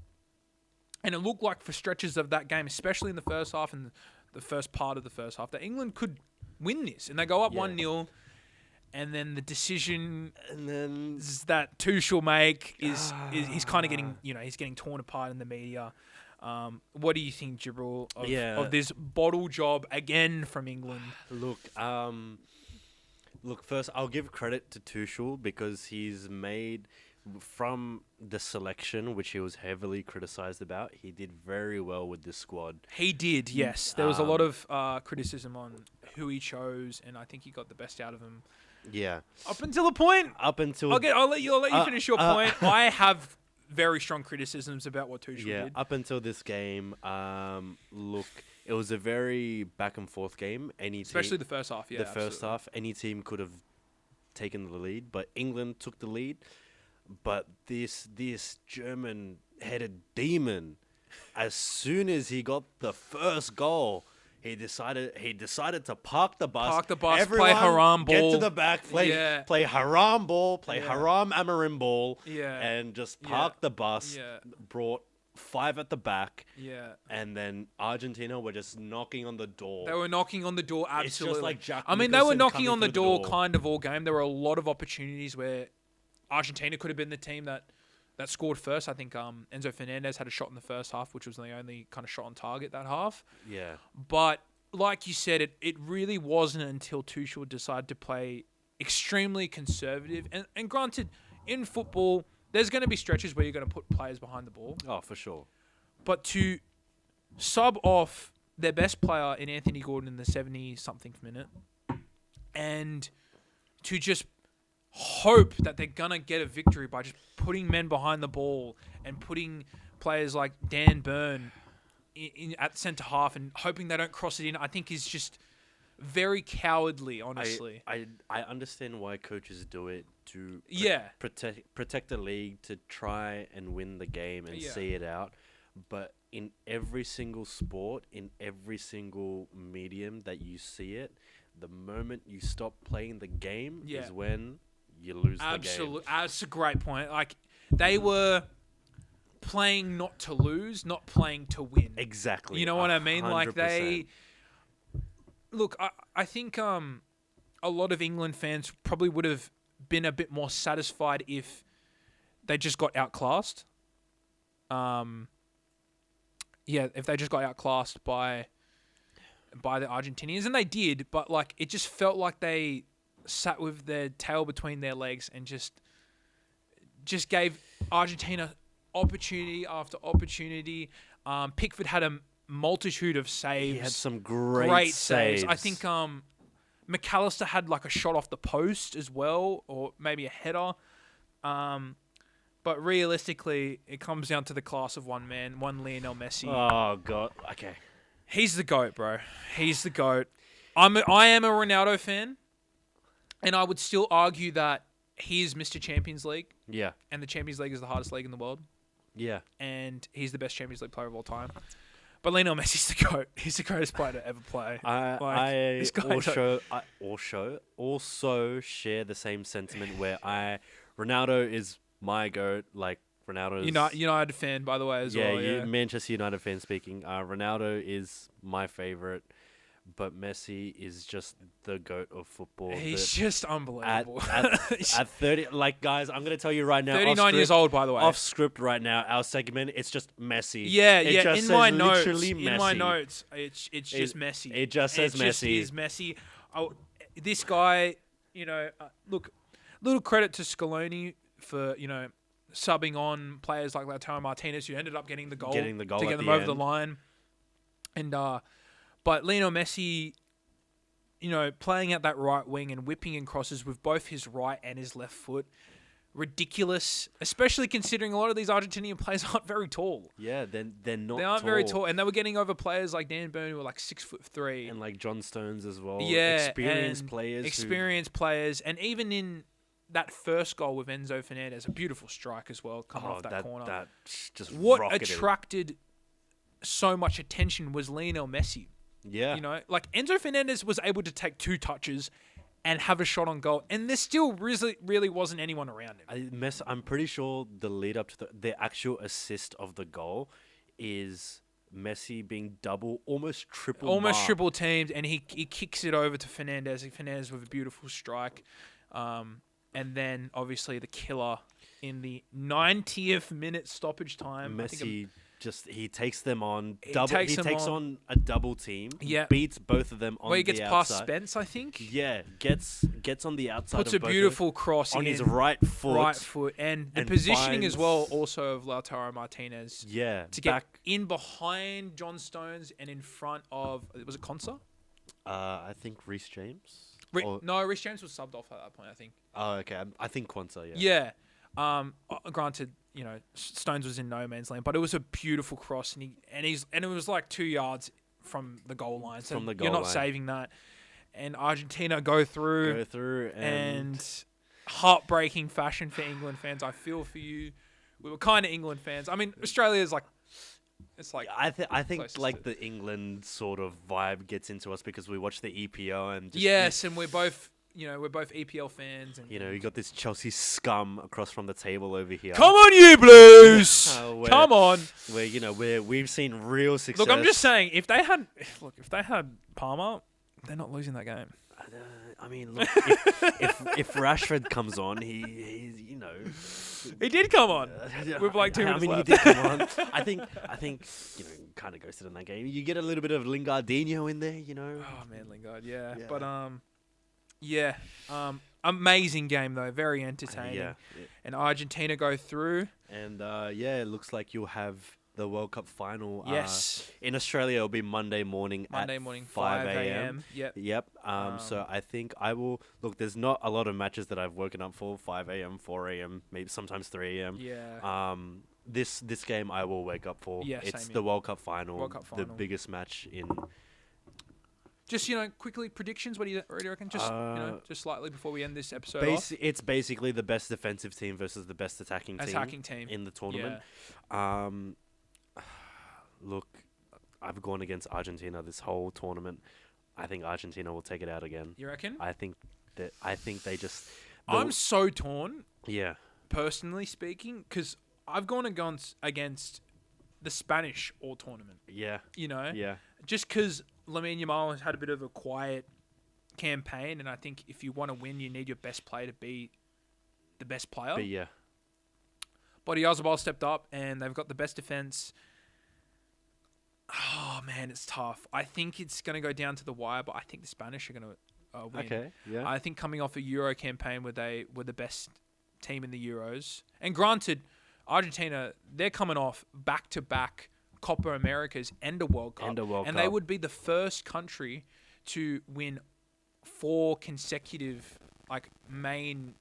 And it looked like for stretches of that game, especially in the first half and the first part of the first half, that England could win this. And they go up 1-0. And then the decision that Tuchel make is he's kind of getting, he's getting torn apart in the media. What do you think, Jibril, of this bottle job again from England? Look, first I'll give credit to Tuchel because he's made from the selection, which he was heavily criticised about. He did very well with this squad. He did, yes. There was a lot of criticism on who he chose, and I think he got the best out of him. Yeah. Up until a point. I'll let you finish your point. I have very strong criticisms about what Tuchel did. Up until this game, look, it was a very back and forth game. Especially the first half, The first half, any team could have taken the lead, but England took the lead. But this German-headed demon, as soon as he got the first goal, he decided to park the bus. Everyone, play haram ball. Get to the back, play haram ball, haram Amarim ball, and just park the bus. Yeah. Brought 5 at the back. Yeah. And then Argentina were just knocking on the door. They were knocking on the door, absolutely. It's just like Jack they were knocking on the door kind of all game. There were a lot of opportunities where Argentina could have been the team that scored first. I think Enzo Fernandez had a shot in the first half, which was the only kind of shot on target that half. Yeah. But like you said, it really wasn't until Tuchel decided to play extremely conservative. And granted, in football, there's going to be stretches where you're going to put players behind the ball. Oh, for sure. But to sub off their best player in Anthony Gordon in the 70-something minute and to just hope that they're going to get a victory by just putting men behind the ball and putting players like Dan Burn in at centre half and hoping they don't cross it in, I think is just very cowardly, honestly. I understand why coaches do it to protect the league, to try and win the game and see it out. But in every single sport, in every single medium that you see it, the moment you stop playing the game is when you lose the game. Absolutely. That's a great point. Like, they were playing not to lose, not playing to win. Exactly. You know what I mean? 100%. Like, they... Look, I think a lot of England fans probably would have been a bit more satisfied if they just got outclassed. If they just got outclassed by the Argentinians, and they did, but like it just felt like they sat with their tail between their legs and just gave Argentina opportunity after opportunity. Pickford had a multitude of saves. He had some great saves. I think McAllister had like a shot off the post as well, or maybe a header. But realistically, it comes down to the class of one man, one Lionel Messi. Oh, God. Okay. He's the GOAT, bro. He's the GOAT. I am a Ronaldo fan, and I would still argue that he is Mr. Champions League. Yeah. And the Champions League is the hardest league in the world. Yeah. And he's the best Champions League player of all time. But Lionel Messi's the GOAT. He's the greatest player to ever play. I also share the same sentiment where Ronaldo is my GOAT. Like, Ronaldo's... United fan, by the way, as well. Yeah, Manchester United fan speaking. Ronaldo is my favourite, but Messi is just the GOAT of football. He's just unbelievable. At 30... Like, guys, I'm going to tell you right now... 39 years old, by the way. Off script right now, our segment, it's just Messi. Yeah. Just in my notes, Messi. it's just Messi. It just says Messi. Just is Messi. This guy, look, little credit to Scaloni for, subbing on players like Lautaro Martinez, who ended up getting the goal to get them over the line. And but Lionel Messi, playing at that right wing and whipping in crosses with both his right and his left foot, ridiculous. Especially considering a lot of these Argentinian players aren't very tall. Yeah, they're not. They aren't very tall, and they were getting over players like Dan Burn, who were like 6'3", and like John Stones as well. Yeah, experienced players, and even in that first goal with Enzo Fernandez, a beautiful strike as well, coming off that corner. That just what rocketed. Attracted so much attention was Lionel Messi. Yeah. Like Enzo Fernandez was able to take 2 touches and have a shot on goal, and there still really wasn't anyone around him. I'm pretty sure the lead up to the actual assist of the goal is Messi being almost triple teamed, and he kicks it over to Fernandez. Fernandez with a beautiful strike. And then, obviously, the killer in the 90th minute stoppage time. Messi he takes them on. He takes on a double team. Yeah. Beats both of them on the outside. He gets past Spence, I think. Yeah. Gets on the outside Puts of both a beautiful cross on his right foot. And the positioning as well, also of Lautaro Martinez. Yeah. To get in behind John Stones and in front of... Was it Konsa? I think Reece James. Reece James was subbed off at that point, I think. Oh, okay. I think Kwanzaa, yeah. Yeah. Granted, Stones was in no man's land, but it was a beautiful cross, and it was like 2 yards from the goal line. So you're not saving that. And Argentina go through and heartbreaking fashion for England fans. I feel for you. We were kind of England fans. I mean, Australia's like... It's like I think like the England sort of vibe gets into us because we watch the EPL and and we're both EPL fans and you got this Chelsea scum across from the table over here. Come on, you Blues! Come on. We've seen real success. Look, I'm just saying if they had Palmer, they're not losing that game. I mean, look, if Rashford comes on, he did come on with like 2 minutes left. He did come on. I think kind of ghosted in that game. You get a little bit of Lingardinho in there, Oh man, Lingard, yeah. But Yeah. Amazing game though, very entertaining. Yeah. And Argentina go through. And it looks like you'll have the World Cup final. Yes. In Australia, it'll be Monday morning. Monday morning, 5 a.m. Yep. Yep. So I think I will look. There's not a lot of matches that I've woken up for. 5 a.m., 4 a.m., maybe sometimes 3 a.m. Yeah. This game I will wake up for. Yeah, It's same the here. World Cup final. World Cup The final. biggest match in. Just quickly predictions. What do you reckon? Just just slightly before we end this episode. It's basically the best defensive team versus the best attacking team in the tournament. Yeah. Look, I've gone against Argentina this whole tournament. I think Argentina will take it out again. You reckon? I think they just. I'm so torn. Yeah. Personally speaking, because I've gone against the Spanish all tournament. Yeah. Yeah. Just because Lamine Yamal has had a bit of a quiet campaign, and I think if you want to win, you need your best player to be the best player. But yeah. But Oyarzabal stepped up, and they've got the best defense. Oh, man, it's tough. I think it's going to go down to the wire, but I think the Spanish are going to win. Okay, yeah. I think coming off a Euro campaign where they were the best team in the Euros, and granted, Argentina, they're coming off back-to-back Copa Americas and a World Cup. And they would be the first country to win 4 consecutive, main,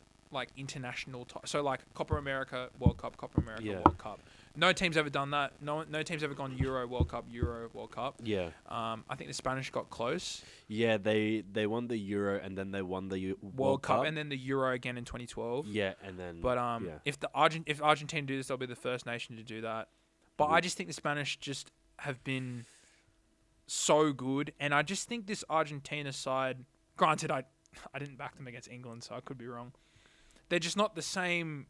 international... So, Copa America, World Cup, Copa America, World Cup. No team's ever done that. No team's ever gone Euro, World Cup, Euro, World Cup. Yeah. I think the Spanish got close. Yeah, they won the Euro and then they won the World Cup and then the Euro again in 2012. Yeah, and then... But if Argentina do this, they'll be the first nation to do that. But I just think the Spanish just have been so good, and I just think this Argentina side... Granted, I didn't back them against England, so I could be wrong. They're just not the same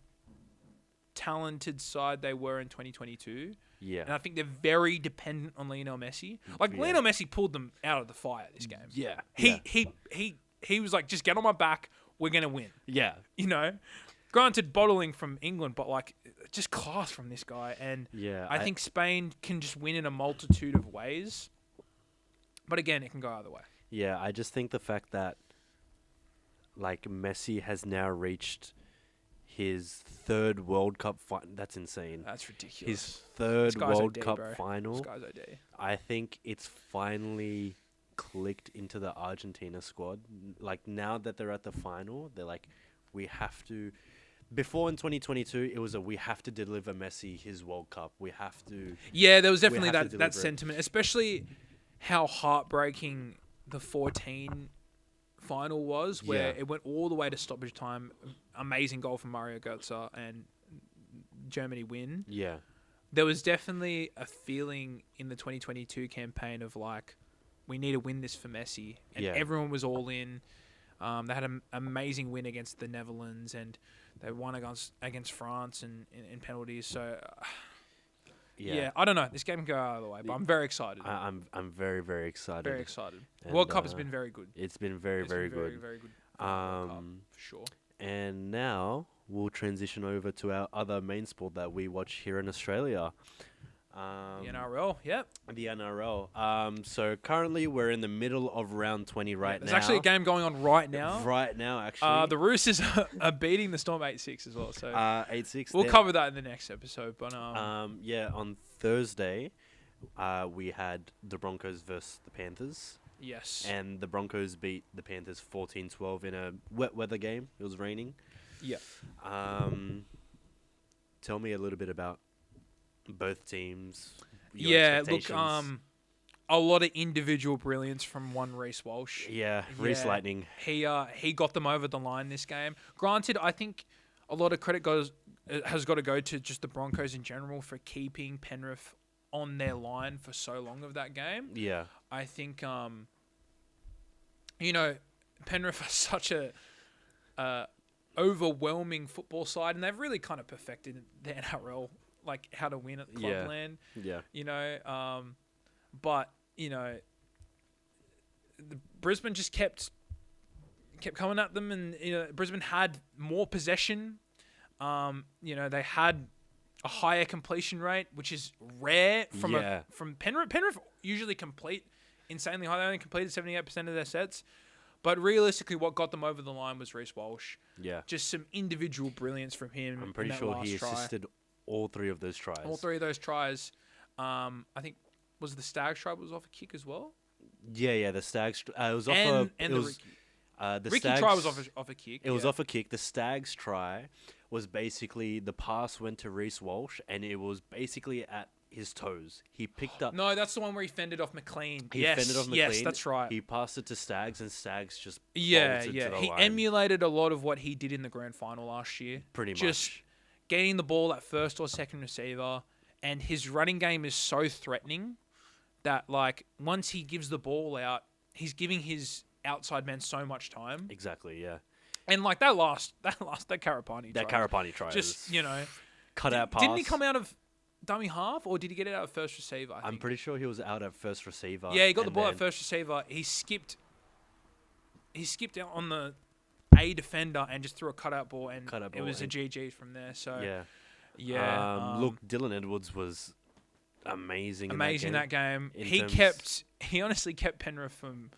talented side they were in 2022. Yeah. And I think they're very dependent on Lionel Messi. Lionel Messi pulled them out of the fire this game. Yeah. He was like, just get on my back, we're going to win. Yeah. Granted, bottling from England, but just class from this guy. And I think Spain can just win in a multitude of ways. But again, it can go either way. Yeah, I just think the fact that Messi has now reached his 3rd World Cup final. That's insane. That's ridiculous. His 3rd World Cup final. This guy's OD. I think it's finally clicked into the Argentina squad. Now that they're at the final, they're we have to... Before in 2022, it was we have to deliver Messi his World Cup. We have to... Yeah, there was definitely that sentiment, especially how heartbreaking the 14 final was, where it went all the way to stoppage time. Amazing goal from Mario Götze and Germany win. Yeah. There was definitely a feeling in the 2022 campaign of we need to win this for Messi. And everyone was all in. They had an amazing win against the Netherlands, and they won against France in penalties. So, I don't know. This game can go either way, but I'm very excited. I'm very, very excited. Very excited. World Cup has been very good. It's been very, very good. Very good. World Cup, for sure. And now we'll transition over to our other main sport that we watch here in Australia. The NRL, yep. The NRL. So currently we're in the middle of round 20 now. There's actually a game going on right now. Right now, actually. The Roosters are beating the Storm 8-6 as well. So 8-6. We'll cover that in the next episode. But on Thursday, we had the Broncos versus the Panthers. Yes. And the Broncos beat the Panthers 14-12 in a wet weather game. It was raining. Yeah. Tell me a little bit about both teams. Look, a lot of individual brilliance from one Reece Walsh. Yeah, Reece Lightning. He got them over the line this game. Granted, I think a lot of credit has got to go to just the Broncos in general for keeping Penrith on their line for so long of that game. Yeah. I think, Penrith are such a overwhelming football side, and they've really kind of perfected the NRL, how to win at Clubland. Yeah. But the Brisbane just kept coming at them, and Brisbane had more possession. They had a higher completion rate, which is rare from Penrith. Penrith usually complete insanely high. They only completed 78% of their sets. But realistically, what got them over the line was Reece Walsh. Yeah. Just some individual brilliance from him. I'm pretty sure he assisted all 3 of those tries. All 3 of those tries. I think, was the Stags try was off a kick as well? Yeah, the Stags... it was off the Ricky try was off a kick. It was off a kick. The Stags try was basically the pass went to Reece Walsh, and it was basically at his toes. He picked up... No, that's the one where he fended off McLean. Fended off McLean. Yes, that's right. He passed it to Stags, and Stags just bolted to the he line. emulated a lot of what he did in the grand final last year. Pretty much. Just getting the ball at first or second receiver, and his running game is so threatening that, like, once he gives the ball out, he's giving his outside man so much time. Exactly, yeah. And, like, that Karapani try. That Karapani try. Just, you know... Cut out pass. Didn't he come out of dummy half, or did he get it out of first receiver? I'm pretty sure he was out at first receiver. Yeah, he got the ball at first receiver. He skipped out on the A defender and just threw a cutout ball, and it was a GG from there. So yeah. Look, Dylan Edwards was amazing. In that game. He honestly kept Penrith from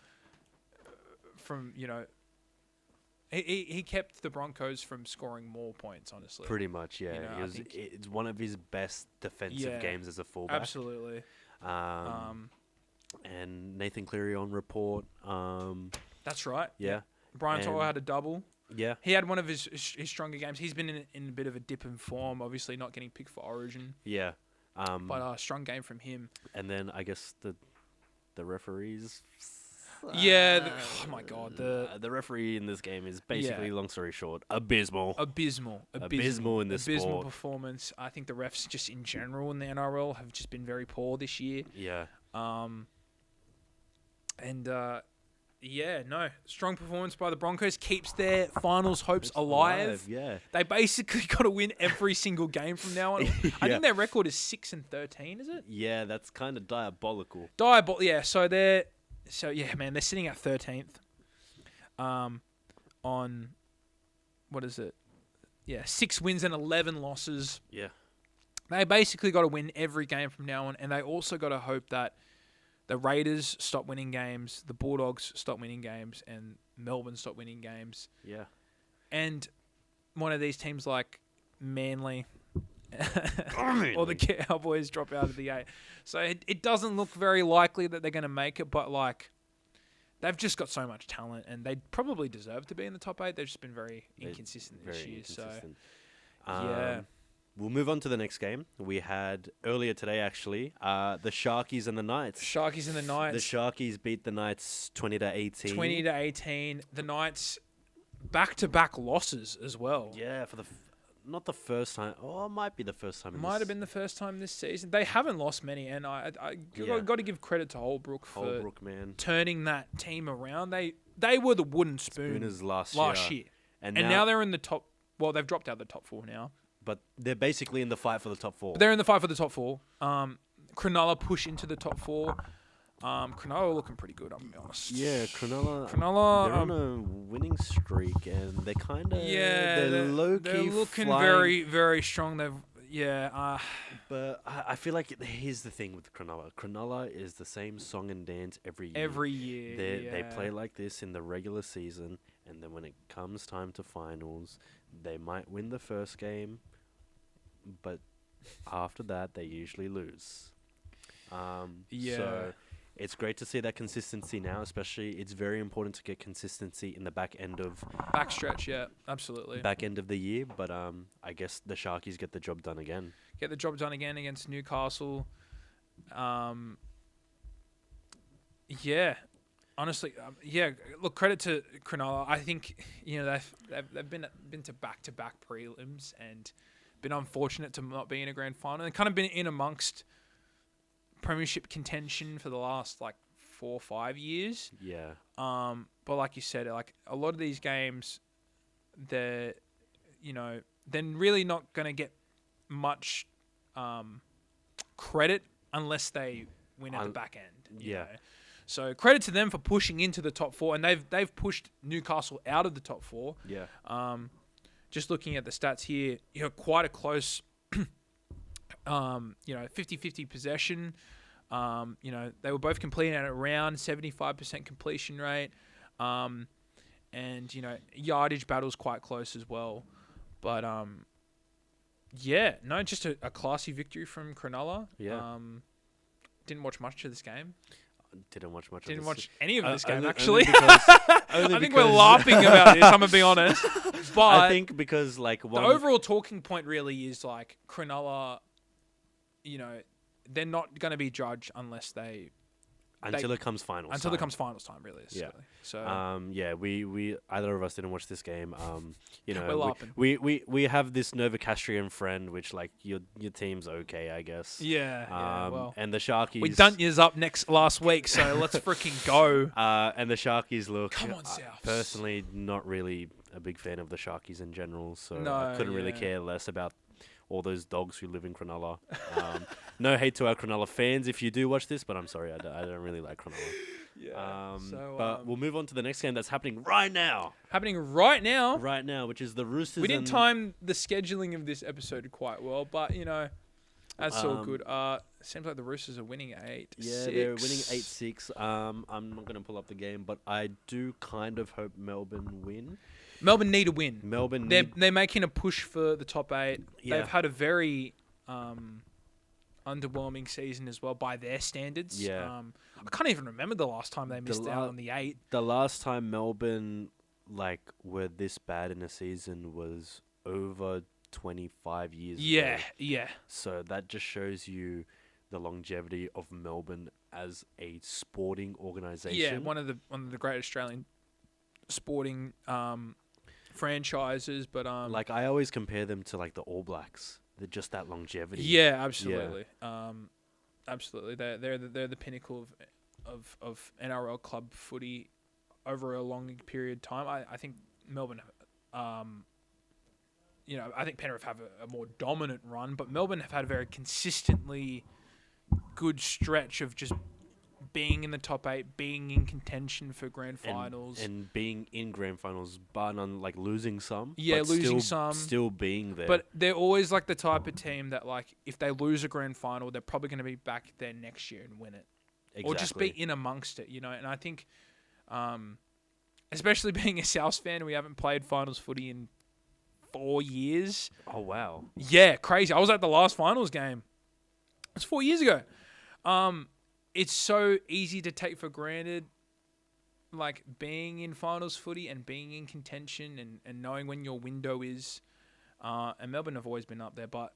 you know. He kept the Broncos from scoring more points, honestly. Pretty much, yeah. You know, it's one of his best defensive games as a fullback. Absolutely. And Nathan Cleary on report. That's right. Yeah. Brian To'o had a double. Yeah. He had one of his stronger games. He's been in a bit of a dip in form, obviously not getting picked for Origin. Yeah. But a strong game from him. And then I guess the referees... Yeah, oh my God, the referee in this game is basically, long story short, abysmal in this sport. Performance. I think the refs just in general in the NRL have just been very poor this year. Yeah. Strong performance by the Broncos keeps their finals hopes alive. Yeah. They basically got to win every single game from now on. I think their record is 6-13, is it? Yeah, that's kind of diabolical. Yeah, they're sitting at 13th. On what is it? Yeah, 6 wins and 11 losses. Yeah. They basically got to win every game from now on, and they also got to hope that the Raiders stop winning games, the Bulldogs stop winning games, and Melbourne stop winning games. Yeah. And one of these teams like Manly or the Cowboys drop out of the 8. So it doesn't look very likely that they're going to make it, but like they've just got so much talent, and they probably deserve to be in the top 8. They've just been very inconsistent this year. Inconsistent. So we'll move on to the next game. We had earlier today, actually, the Sharkies and the Knights. The Sharkies beat the Knights 20-18. 20-18. The Knights back-to-back losses as well. Yeah, for not the first time. Oh, it might be the first time. Might have been the first time this season. They haven't lost many, and I got to give credit to Holbrook for turning that team around. They were the wooden spooners last year. And now they're in the top. Well, they've dropped out of the top 4 now. But they're basically in the fight for the top 4. They're in the fight for the top 4. Cronulla push into the top 4. Cronulla are looking pretty good, I'm going to be honest. Yeah, Cronulla they're on a winning streak, and they kind of... Yeah, they're low-key they're looking flying. very, very strong. But I feel like here's the thing with Cronulla. Cronulla is the same song and dance every year. They play like this in the regular season, and then when it comes time to finals, they might win the first game, but after that, they usually lose. So it's great to see that consistency now, especially it's very important to get consistency in the back end of... Backstretch, yeah, absolutely. Back end of the year, but I guess the Sharkies get the job done again. Get the job done again against Newcastle. Honestly, look, credit to Cronulla. I think they've been to back-to-back prelims and been unfortunate to not be in a grand final. They've kind of been in amongst premiership contention for the last 4 or 5 years. Yeah. But like you said, like a lot of these games, they're really not going to get much credit unless they win at the back end. You know? So credit to them for pushing into the top 4, and they've pushed Newcastle out of the top 4. Yeah. Just looking at the stats here, quite a close, 50-50 possession. They were both completing at around 75% completion rate. and yardage battle's quite close as well. But yeah, no, just a classy victory from Cronulla. Yeah. Didn't watch much of this game. Didn't watch much. Didn't of watch any of this game, only actually. Only I think we're laughing about this, I'm going to be honest. But I think because, like, the overall talking point really is, like, Cronulla, they're not going to be judged unless they... Until it comes finals Until time. it comes finals time, really. Yeah. So, we either of us didn't watch this game. we're laughing. We have this Novocastrian friend, which, like, your team's okay, I guess. Yeah, well. And the Sharkies... We done yours up last week, so let's freaking go. And the Sharkies look... Come on, South. Personally, not really a big fan of the Sharkies in general, so No, I couldn't really care less about all those dogs who live in Cronulla. No hate to our Cronulla fans if you do watch this, but I'm sorry, I don't really like Cronulla. Yeah. But we'll move on to the next game that's happening right now. Right now, Which is the Roosters. We didn't time the scheduling of this episode quite well, but that's all good. Seems like the Roosters are winning 8-6. Yeah, they're winning 8-6. I'm not going to pull up the game, but I do kind of hope Melbourne win. Melbourne need a win. They're making a push for the top 8. Yeah. They've had a very underwhelming season as well by their standards. Yeah. I can't even remember the last time they missed out on the 8. The last time Melbourne were this bad in a season was over 25 years ago. Yeah. So that just shows you the longevity of Melbourne as a sporting organization. Yeah, one of the great Australian sporting franchises, but I always compare them to the All Blacks. They're just that longevity. Yeah, absolutely. Yeah. Absolutely. They're the pinnacle of NRL club footy over a long period of time. I think Melbourne I think Penrith have a more dominant run, but Melbourne have had a very consistently good stretch of just being in the top 8, being in contention for grand finals. And being in grand finals, but on losing some. Yeah, but losing some. Still being there. But they're always the type of team that if they lose a grand final, they're probably going to be back there next year and win it. Exactly. Or just be in amongst it, And I think, especially being a South fan, we haven't played finals footy in 4 years. Oh, wow. Yeah, crazy. I was at the last finals game. It was 4 years ago. It's so easy to take for granted, being in finals footy and being in contention and knowing when your window is. And Melbourne have always been up there. But,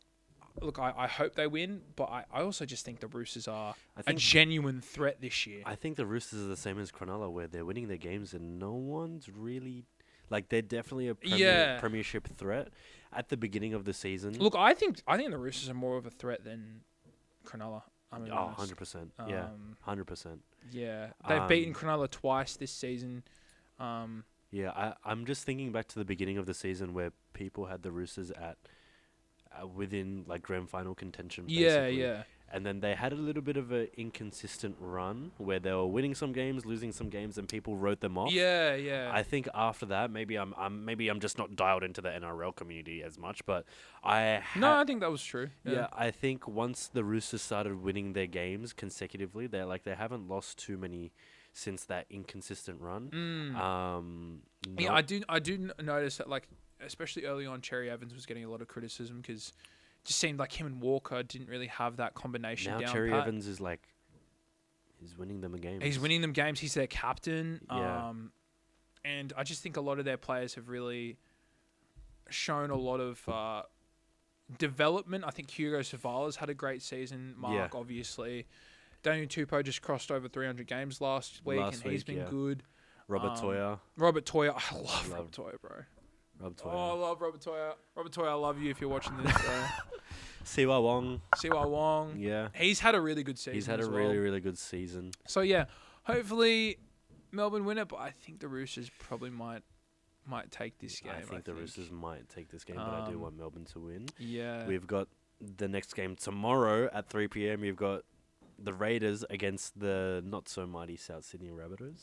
look, I hope they win. But I also just think the Roosters are a genuine threat this year. I think the Roosters are the same as Cronulla, where they're winning their games and no one's really... they're definitely a premiership threat at the beginning of the season. Look, I think the Roosters are more of a threat than Cronulla. 100%. Yeah, 100%. Yeah, they've beaten Cronulla twice this season. Yeah, I'm just thinking back to the beginning of the season where people had the Roosters at within grand final contention. Basically. Yeah. And then they had a little bit of an inconsistent run where they were winning some games, losing some games, and people wrote them off. Yeah. I think after that, maybe I'm just not dialed into the NRL community as much, but I think that was true. Yeah, I think once the Roosters started winning their games consecutively, they haven't lost too many since that inconsistent run. Yeah, I do notice that especially early on, Cherry Evans was getting a lot of criticism because. Just seemed like him and Walker didn't really have that combination down pat. Now Cherry Evans is he's winning them games. He's winning them games. He's their captain. Yeah. And I just think a lot of their players have really shown a lot of development. I think Hugo Savala's had a great season. Mark, obviously. Daniel Tupou just crossed over 300 games last week, and he's been good. Robert Toya. I love Robert Toya, bro. Rob Toya. Oh, I love Robert Toya. Robert Toya, I love you if you're watching this. Siwa Wong. Yeah. He's had a really good season. He's had a really, really good season. So, yeah, hopefully Melbourne win it, but I think the Roosters probably might take this game. I think the Roosters might take this game, but I do want Melbourne to win. Yeah. We've got the next game tomorrow at 3 p.m. We've got the Raiders against the not-so-mighty South Sydney Rabbitohs.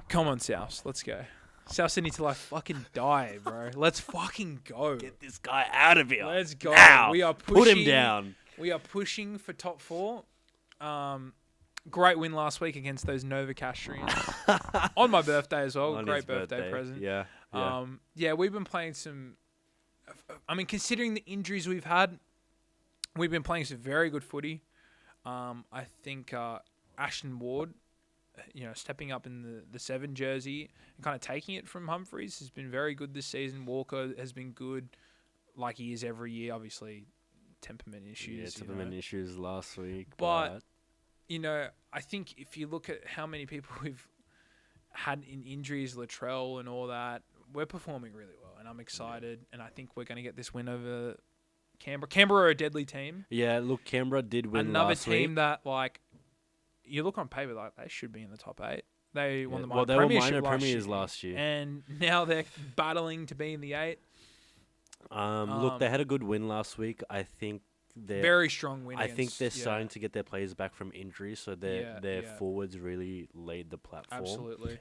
Come on, South. Let's go. South Sydney till I fucking die, bro. Let's fucking go. Get this guy out of here. Let's go. Now. We are pushing. Put him down. We are pushing for top 4. great win last week against those Novocastrians on my birthday as well. Great birthday present. Yeah. We've been playing some. I mean, considering the injuries we've had, we've been playing some very good footy. I think Ashton Ward, stepping up in the 7 jersey and kind of taking it from Humphreys has been very good this season. Walker has been good, like he is every year. Obviously, temperament issues. Yeah, temperament issues last week. But I think if you look at how many people we've had in injuries, Latrell and all that, we're performing really well, and I'm excited. And I think we're going to get this win over Canberra. Canberra are a deadly team. Yeah, look, Canberra did win last week. Another team that, like, you look on paper, like, they should be in the top 8. They won the minor they were premiership minor premiers last year. And now they're battling to be in the 8. Look, they had a good win last week. I think they're very strong win. I think they're starting to get their players back from injury, so their forwards really laid the platform. Absolutely.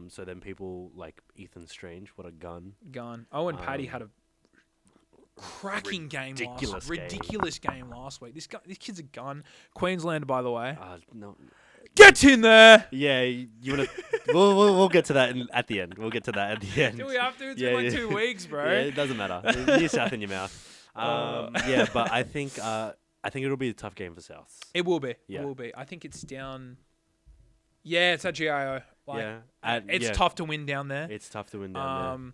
So then people like Ethan Strange, what a gun. Owen Paddy had a cracking ridiculous game last week. This kid's a gun. Queenslander, by the way. No. Get in there. Yeah, you want to? we'll get to that at the end. We'll get to that at the end. Do we have to? It's been like 2 weeks, bro. Yeah, it doesn't matter. You're South in your mouth. But I think it'll be a tough game for Souths. It will be. Yeah. It will be. I think it's down. Yeah, it's at GIO. It's tough to win down there. It's tough to win down there.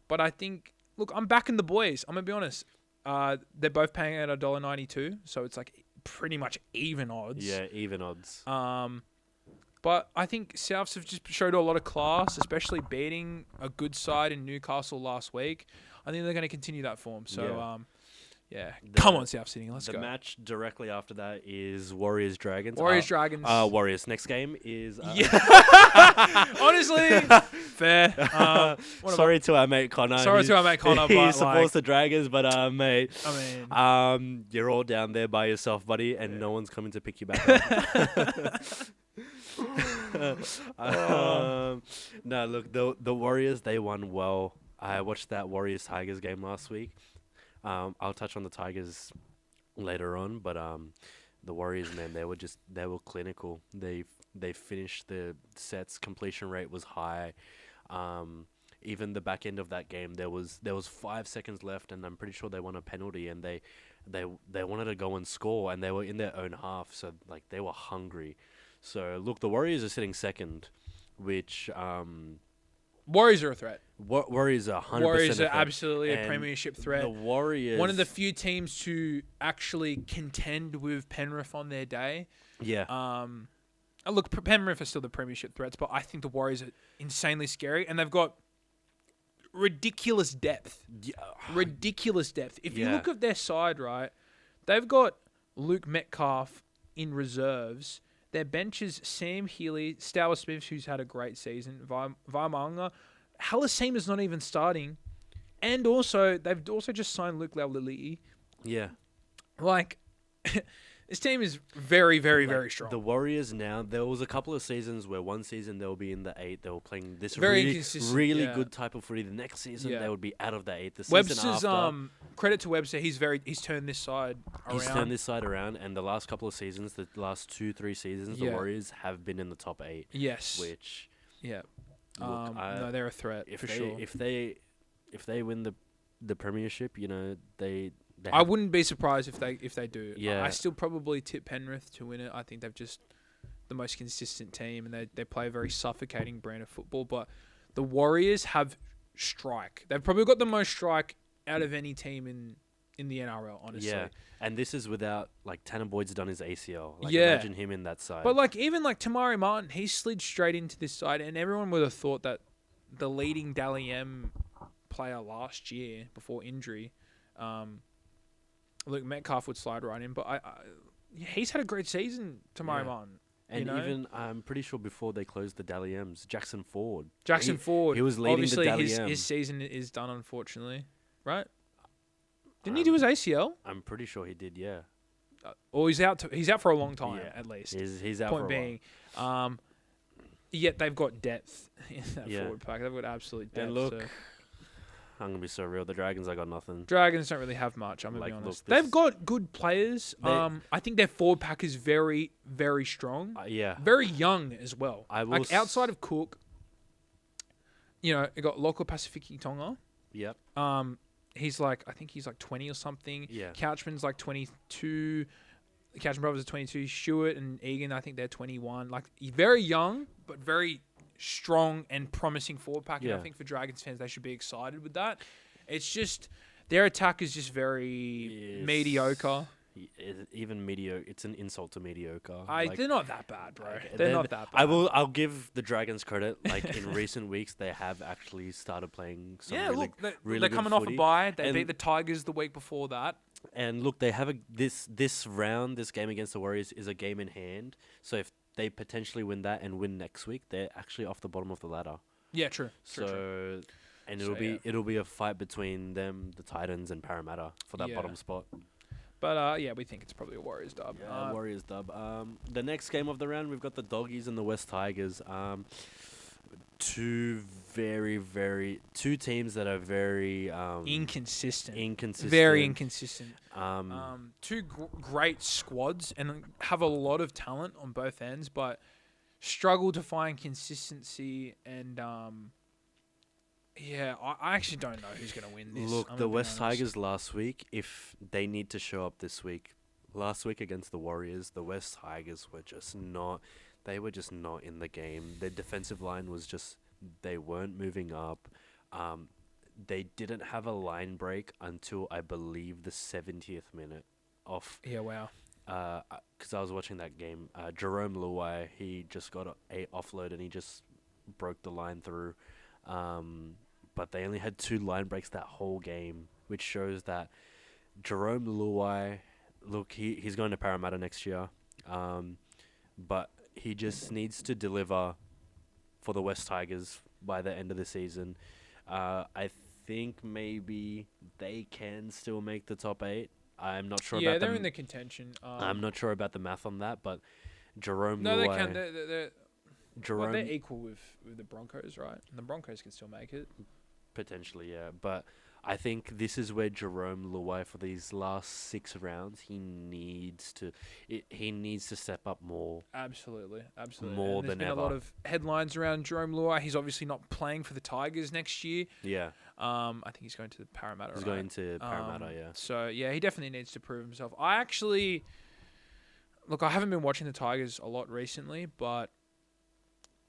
But I think, look, I'm backing the boys. I'm gonna be honest. They're both paying at $1.92, so it's like pretty much even odds. Yeah, even odds. But I think Souths have just showed a lot of class, especially beating a good side in Newcastle last week. I think they're going to continue that form. So, come on, South Sydney, let's go. The match directly after that is Warriors-Dragons. Warriors-Dragons. Warriors. Next game is... Honestly, fair. Sorry to our mate Connor. He supports the Dragons, but mate, I mean, you're all down there by yourself, buddy, and no one's coming to pick you back up. No, look, the Warriors, they won well. I watched that Warriors-Tigers game last week. I'll touch on the Tigers later on, but the Warriors, man, they were clinical. They finished the sets. Completion rate was high. Even the back end of that game, there was 5 seconds left, and I'm pretty sure they won a penalty, and they wanted to go and score, and they were in their own half, so like they were hungry. So look, the Warriors are sitting second, which Warriors are a threat. Warriors are 100%. Warriors are absolutely a premiership threat. The Warriors, one of the few teams to actually contend with Penrith on their day. Yeah. Look, Penrith are still the premiership threats, but I think the Warriors are insanely scary, and they've got ridiculous depth. Yeah. Ridiculous depth. If you look at their side, right, they've got Luke Metcalf in reserves. Their bench is Sam Healy, Stowers Smith, who's had a great season, Vaimanga. Halassim is not even starting. And also, they've also just signed Luke Laulilii. Yeah. Like, this team is very, very, very strong. The Warriors now, there was a couple of seasons where one season they'll be in the 8, they were playing this really good type of footy. The next season they would be out of the 8. The season after, credit to Webster, he's turned this side around. He's turned this side around, and the last couple of seasons, the last 2-3 seasons, the Warriors have been in the top 8. Yes. Which, yeah. Look, no, they're a threat for sure. If they win the premiership, I wouldn't be surprised if they do. Yeah. I still probably tip Penrith to win it. I think they've just the most consistent team, and they play a very suffocating brand of football. But the Warriors have strike. They've probably got the most strike out of any team in the NRL, honestly. Yeah, and this is without, like, Tanner Boyd's done his ACL. Like, imagine him in that side. But, like, even, like, Tamari Martin, he slid straight into this side, and everyone would have thought that the leading Dally M player last year before injury, Luke Metcalf would slide right in. But he's had a great season, Tamari Martin. And even, I'm pretty sure before they closed the Dally M's, Jackson Ford. He was leading obviously the Dally M. His season is done, unfortunately. Right? Didn't he do his ACL? I'm pretty sure he did, yeah. Or he's out for a long time, at least. He's out Point for a being, while. Yet they've got depth in that forward pack. They've got absolute depth. And look, I'm gonna be so real. The Dragons, I got nothing. Dragons don't really have much. I'm gonna be Like, honest. look, They've got good players. I think their forward pack is very, very strong. Yeah. Very young as well. Like outside of Cook, you know, you got Loko Pasifiki Tonga. Yep. I think he's like 20 or something. Yeah. Couchman's like 22. The Couchman brothers are 22. Stewart and Egan, I think they're 21. Like, very young, but very strong and promising forward pack. And I think for Dragons fans, they should be excited with that. It's just, their attack is just very mediocre. Even mediocre. It's an insult to mediocre. They're not that bad, bro. They're not that bad. I'll give the Dragons credit. Like, in recent weeks, they have actually started playing some they're coming off a bye. They beat the Tigers the week before that. And look, they have this game against the Warriors is a game in hand. So if they potentially win that and win next week, they're actually off the bottom of the ladder. Yeah, true. So, and it'll be a fight between them, the Titans, and Parramatta for that bottom spot. But we think it's probably a Warriors dub. Yeah, Warriors dub. The next game of the round, we've got the Doggies and the West Tigers. Two teams that are very inconsistent. Very inconsistent. Two great squads and have a lot of talent on both ends, but struggle to find consistency. And I actually don't know who's going to win this. Look, the West Tigers last week, if they need to show up this week, last week against the Warriors, the West Tigers were just not. They were just not in the game. Their defensive line was just, they weren't moving up. They didn't have a line break until, I believe, the 70th minute off. Yeah, wow. Because I was watching that game. Jerome Luai, he just got a offload and he just broke the line through. But they only had 2 line breaks that whole game, which shows that Jerome Luai, look, he's going to Parramatta next year. But he just needs to deliver for the West Tigers by the end of the season. I think maybe they can still make the top 8. I'm not sure about Yeah, they're in the contention. I'm not sure about the math on that, but Jerome No, Luai, they can. They're equal with the Broncos, right? And the Broncos can still make it. Potentially, yeah. But I think this is where Jerome Luai, for these last 6 rounds, he needs to step up more. Absolutely. More and than been ever. A lot of headlines around Jerome Luai. He's obviously not playing for the Tigers next year. Yeah. I think he's going to the Parramatta. He's going to Parramatta, yeah. So yeah, he definitely needs to prove himself. I haven't been watching the Tigers a lot recently, but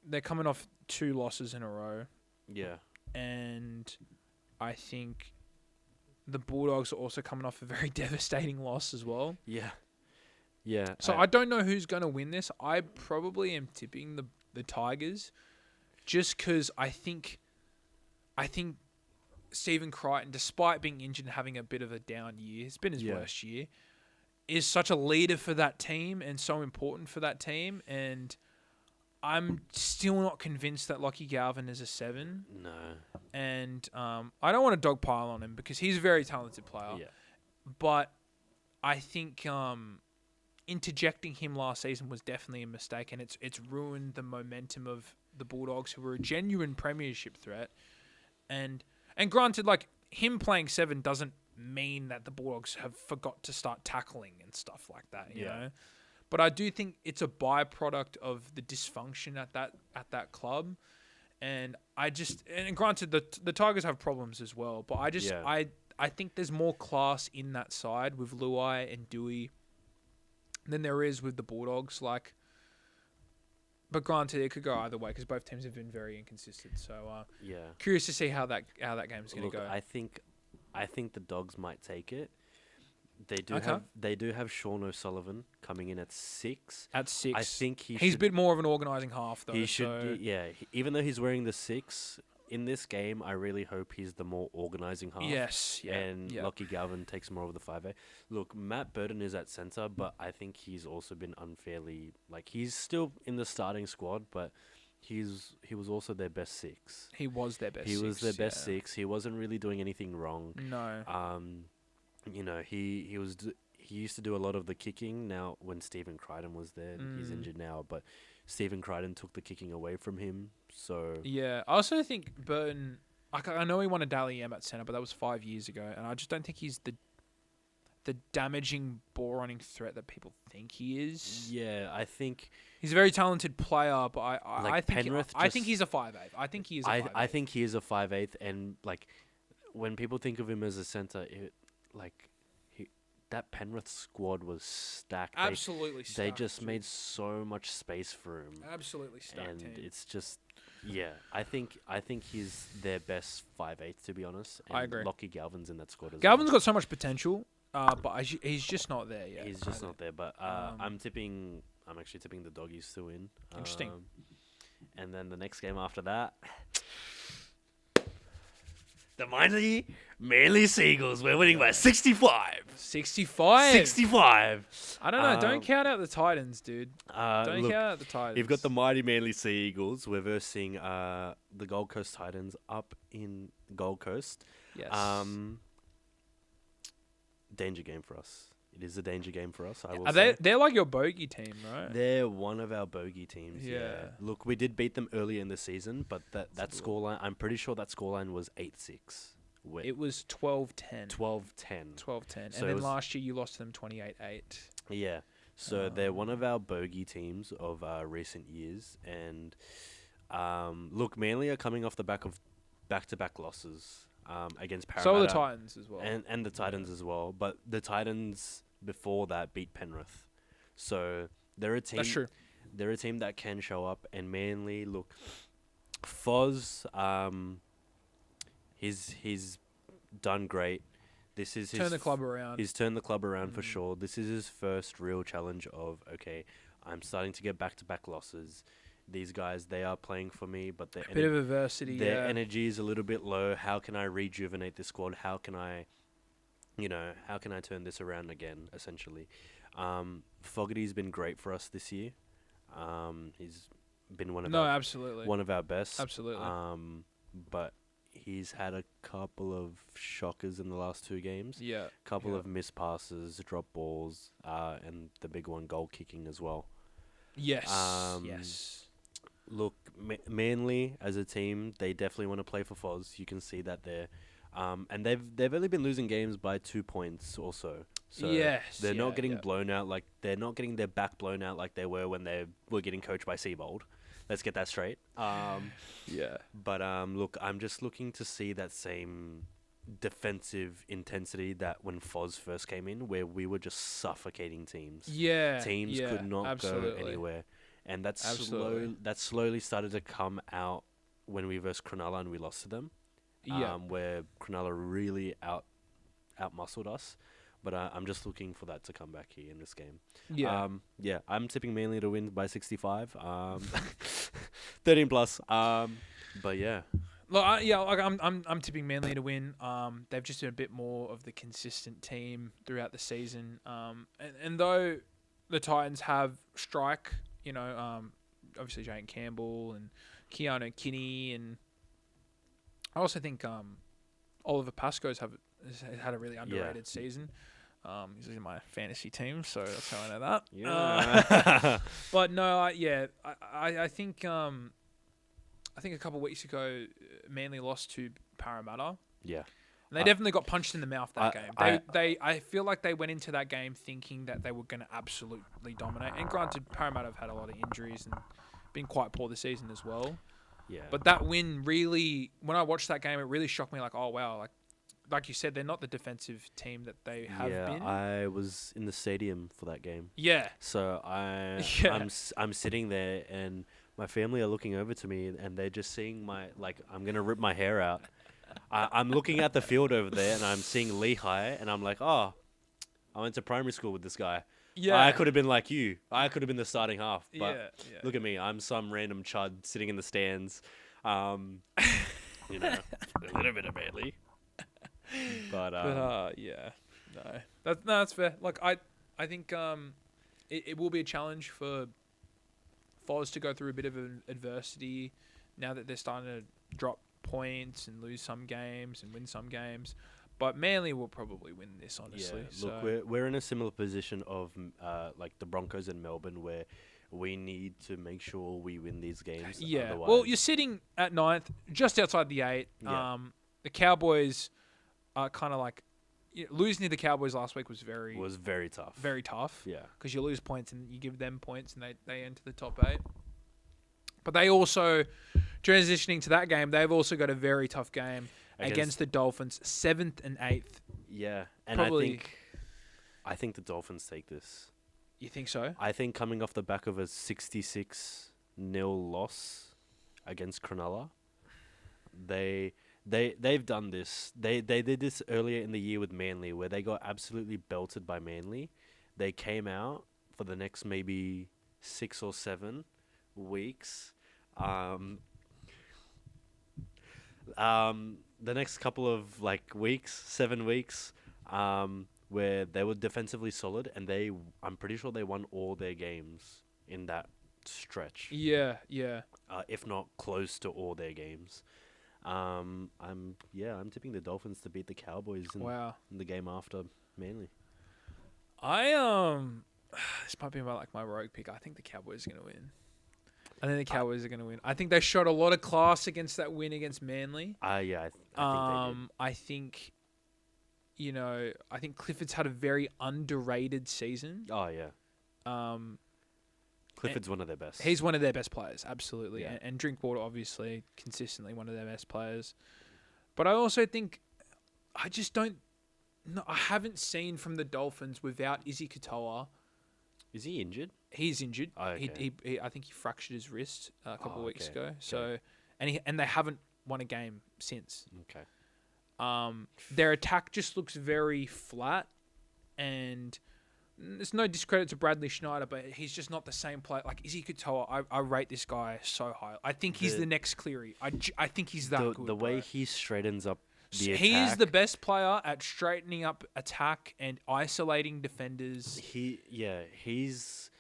they're coming off 2 losses in a row. Yeah. And I think the Bulldogs are also coming off a very devastating loss as well. Yeah. Yeah. So I don't know who's going to win this. I probably am tipping the Tigers just because I think Stephen Crichton, despite being injured and having a bit of a down year, it's been his worst year, is such a leader for that team and so important for that team. And I'm still not convinced that Lockie Galvin is a 7. No. And I don't want to dogpile on him because he's a very talented player. Yeah. But I think interjecting him last season was definitely a mistake, and it's ruined the momentum of the Bulldogs, who were a genuine premiership threat. And granted, like, him playing 7 doesn't mean that the Bulldogs have forgot to start tackling and stuff like that, you know? But I do think it's a byproduct of the dysfunction at that club. And granted, the Tigers have problems as well, but I think there's more class in that side with Luai and Dewey than there is with the Bulldogs. Like, but granted, it could go either way because both teams have been very inconsistent. So curious to see how that game's going to go. I think the Dogs might take it. They do have Sean O'Sullivan coming in at 6. At 6, I think he's a bit more of an organising half, though. He should, even though he's wearing the 6 in this game, I really hope he's the more organising half. Yes, and Lockie Galvin takes more of the 5A. Look, Matt Burton is at centre, but I think he's also been unfairly, like, he's still in the starting squad, but he was also their best 6. He was their best. He was their best 6. He wasn't really doing anything wrong. No. You know, he used to do a lot of the kicking. Now, when Stephen Crichton was there, he's injured now, but Stephen Crichton took the kicking away from him. So yeah, I also think Burton I know he won a Dally M at centre, but that was 5 years ago, and I just don't think he's the damaging ball-running threat that people think he is. Yeah, I think he's a very talented player, but I think Penrith I think he's a 5'8". I think he is. I think he is a 5'8", and like when people think of him as a centre, that Penrith squad was stacked. Absolutely stacked. They just made so much space for him. Absolutely stacked. And team. it's just, I think he's their best 5'8", to be honest. And I agree. Lockie Galvin's in that squad as Galvin's well. got so much potential, but he's just not there yet. He's just not there. But I'm actually tipping the Doggies to win. Interesting. And then the next game after that, the Manly Seagulls. We're winning by 65. 65. 65. I don't know. Don't count out the Titans, dude. Don't count out the Titans. You've got the mighty Manly Seagulls. We're versing the Gold Coast Titans up in Gold Coast. Yes. Danger game for us. It is a danger game for us. They're like your bogey team, right? They're one of our bogey teams. Yeah. Look, we did beat them earlier in the season, but that scoreline, I'm pretty sure that scoreline was 8-6. It was 12-10. 12-10. 12-10. So and then last year you lost to them 28-8. Yeah. So they're one of our bogey teams of recent years. And look, Manly are coming off the back of back-to-back losses. Against Parramatta. So are the Titans as well. And the Titans as well. But the Titans before that beat Penrith. So they're a team. That's true. They're a team that can show up. And Manly, look, Foz, he's done great. This is Turn the club around. He's turned the club around for sure. This is his first real challenge of, okay, I'm starting to get back-to-back losses. These guys, they are playing for me, but their bit of adversity. Their energy is a little bit low. How can I rejuvenate this squad? How can I turn this around again? Essentially, Fogarty's been great for us this year. He's been one of our best. Absolutely. But he's had a couple of shockers in the last 2 games. Yeah. Couple of missed passes, drop balls, and the big one, goal kicking as well. Yes. Yes. Look, Manly as a team, they definitely want to play for Foz. You can see that there, and they've only been losing games by 2 points or so. So they're not getting blown out they're not getting their back blown out like they were when they were getting coached by Seabold. Let's get that straight. Yeah. But look, I'm just looking to see that same defensive intensity that when Foz first came in, where we were just suffocating teams. Yeah. Teams could not go anywhere. And that slowly started to come out when we versed Cronulla and we lost to them. Where Cronulla really out-muscled us. But I'm just looking for that to come back here in this game. Yeah. I'm tipping Manly to win by 65. 13 plus. But yeah. Look, I'm tipping Manly to win. They've just been a bit more of the consistent team throughout the season. And though the Titans have strike, obviously Jane Campbell and Keanu Kinney, and I also think Oliver Pascoe's has had a really underrated season. He's in my fantasy team, so that's how I know that. Yeah. But no, I think a couple of weeks ago, Manly lost to Parramatta. Yeah. And they definitely got punched in the mouth that game. I feel like they went into that game thinking that they were going to absolutely dominate. And granted, Parramatta have had a lot of injuries and been quite poor this season as well. Yeah. But that win really, when I watched that game, it really shocked me. Like, oh wow, like you said, they're not the defensive team that they have been. I was in the stadium for that game. Yeah. So I'm sitting there and my family are looking over to me and they're just seeing I'm gonna rip my hair out. I'm looking at the field over there and I'm seeing Lehigh and I'm like, oh, I went to primary school with this guy. Yeah. I could have been like you. I could have been the starting half. But look at me. I'm some random chud sitting in the stands. A little bit of Manly. No. That's fair. Like I think it will be a challenge for Foz to go through a bit of an adversity now that they're starting to drop points and lose some games and win some games. But Manly will probably win this, honestly. Yeah, look, we're in a similar position of like the Broncos in Melbourne, where we need to make sure we win these games. Yeah. Otherwise, Well, you're sitting at 9th, just outside the 8. Yeah. The Cowboys are kind of like losing to the Cowboys last week was very tough. very tough. Yeah. Because you lose points and you give them points and they enter the top 8. But they also, transitioning to that game, they've also got a very tough game against the Dolphins, 7th and 8th. Yeah, and Probably, I think the Dolphins take this. You think so? I think coming off the back of a 66-0 loss against Cronulla, they've done this. They did this earlier in the year with Manly, where they got absolutely belted by Manly. They came out for the next maybe 6 or 7 weeks. The next couple of weeks, 7 weeks, where they were defensively solid, and I'm pretty sure they won all their games in that stretch. Yeah. If not close to all their games. I'm tipping the Dolphins to beat the Cowboys in the game after Manly. This might be my rogue pick. I think the Cowboys are going to win. I think the Cowboys are going to win. I think they showed a lot of class against that win against Manly. I think they did. I think Clifford's had a very underrated season. Oh yeah. Clifford's one of their best. He's one of their best players, absolutely. Yeah. And Drinkwater, obviously, consistently one of their best players. But I also think I haven't seen from the Dolphins without Izzy Katoa. Is he injured? He's injured. Oh, okay. He I think he fractured his wrist a couple of weeks ago. Okay. So and they haven't won a game since. Okay. Their attack just looks very flat, and there's no discredit to Bradley Schneider, but he's just not the same player. Like Izzy Katoa, I rate this guy so high. I think he's the next Cleary. I think he's that good. The way he straightens up the he attack, is the best player at straightening up attack and isolating defenders. He's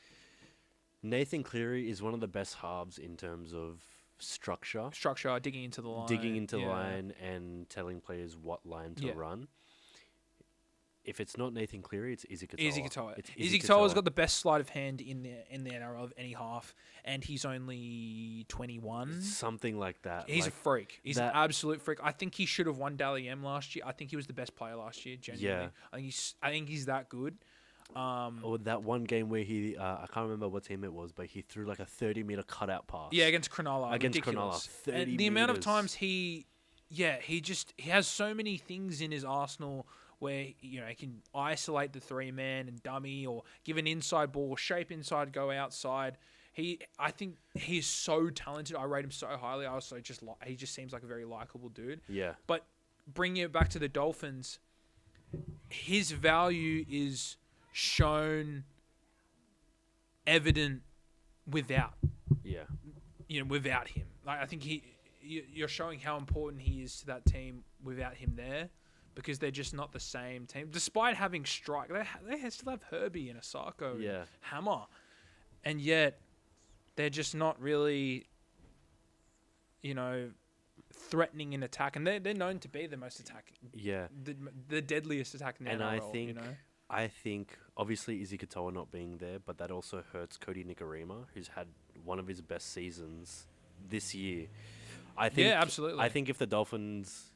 Nathan Cleary is one of the best halves in terms of structure, digging into the line and telling players what line to run. If it's not Nathan Cleary, it's Izzy Katoa. Izzy Katoa's got the best sleight of hand in the NRL of any half, and he's only 21. Something like that. He's a freak. He's an absolute freak. I think he should have won Dally M last year. I think he was the best player last year, genuinely. Yeah. I think he's that good. Or that one game where he, I can't remember what team it was, but he threw a 30-meter cutout pass. Yeah, against Cronulla. Ridiculous. 30 and the amount of times he has so many things in his arsenal where he can isolate the 3-man and dummy, or give an inside ball, shape inside, go outside. I think he's so talented. I rate him so highly. I also he just seems like a very likable dude. Yeah. But bringing it back to the Dolphins, his value is shown evident without. Yeah. Without him. I think you're showing how important he is to that team without him there, because they're just not the same team. Despite having strike, they still have Herbie and Asako and Hammer, and yet they're just not really, threatening in attack. And they're known to be the most attacking. Yeah. The deadliest attack in the NRL. I think obviously Izzy Katoa not being there, but that also hurts Cody Nikorima, who's had one of his best seasons this year. Absolutely. I think if the Dolphins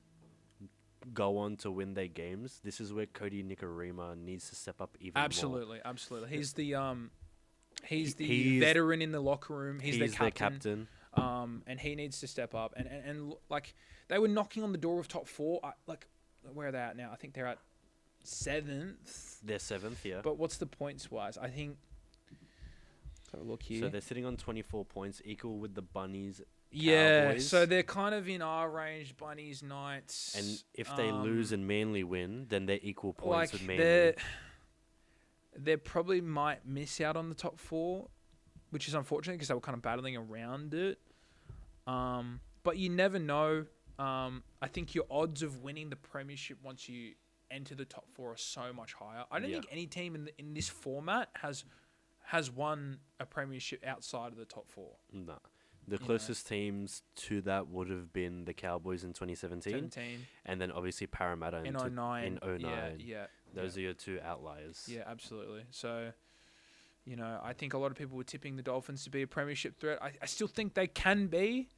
go on to win their games, this is where Cody Nikorima needs to step up even more. Absolutely. He's the veteran in the locker room. He's the captain. And he needs to step up. And they were knocking on the door of top 4. Where are they at now? I think they're at 7th. They're 7th, yeah. But what's the points wise? I think. Let's have a look here. So they're sitting on 24 points, equal with the Bunnies. Yeah, Cowboys. so they're kind of in our range, Bunnies, Knights. And if they lose and Manly win, then they're equal points with Manly. They probably might miss out on the top 4, which is unfortunate because they were kind of battling around it. But you never know. I think your odds of winning the premiership once you enter the top 4 are so much higher. I don't think any team in this format has won a premiership outside of the top 4. No. The closest teams to that would have been the Cowboys in 2017. And then obviously Parramatta in 09. In 09. Yeah. Those are your two outliers. Yeah, absolutely. So, I think a lot of people were tipping the Dolphins to be a premiership threat. I still think they can be,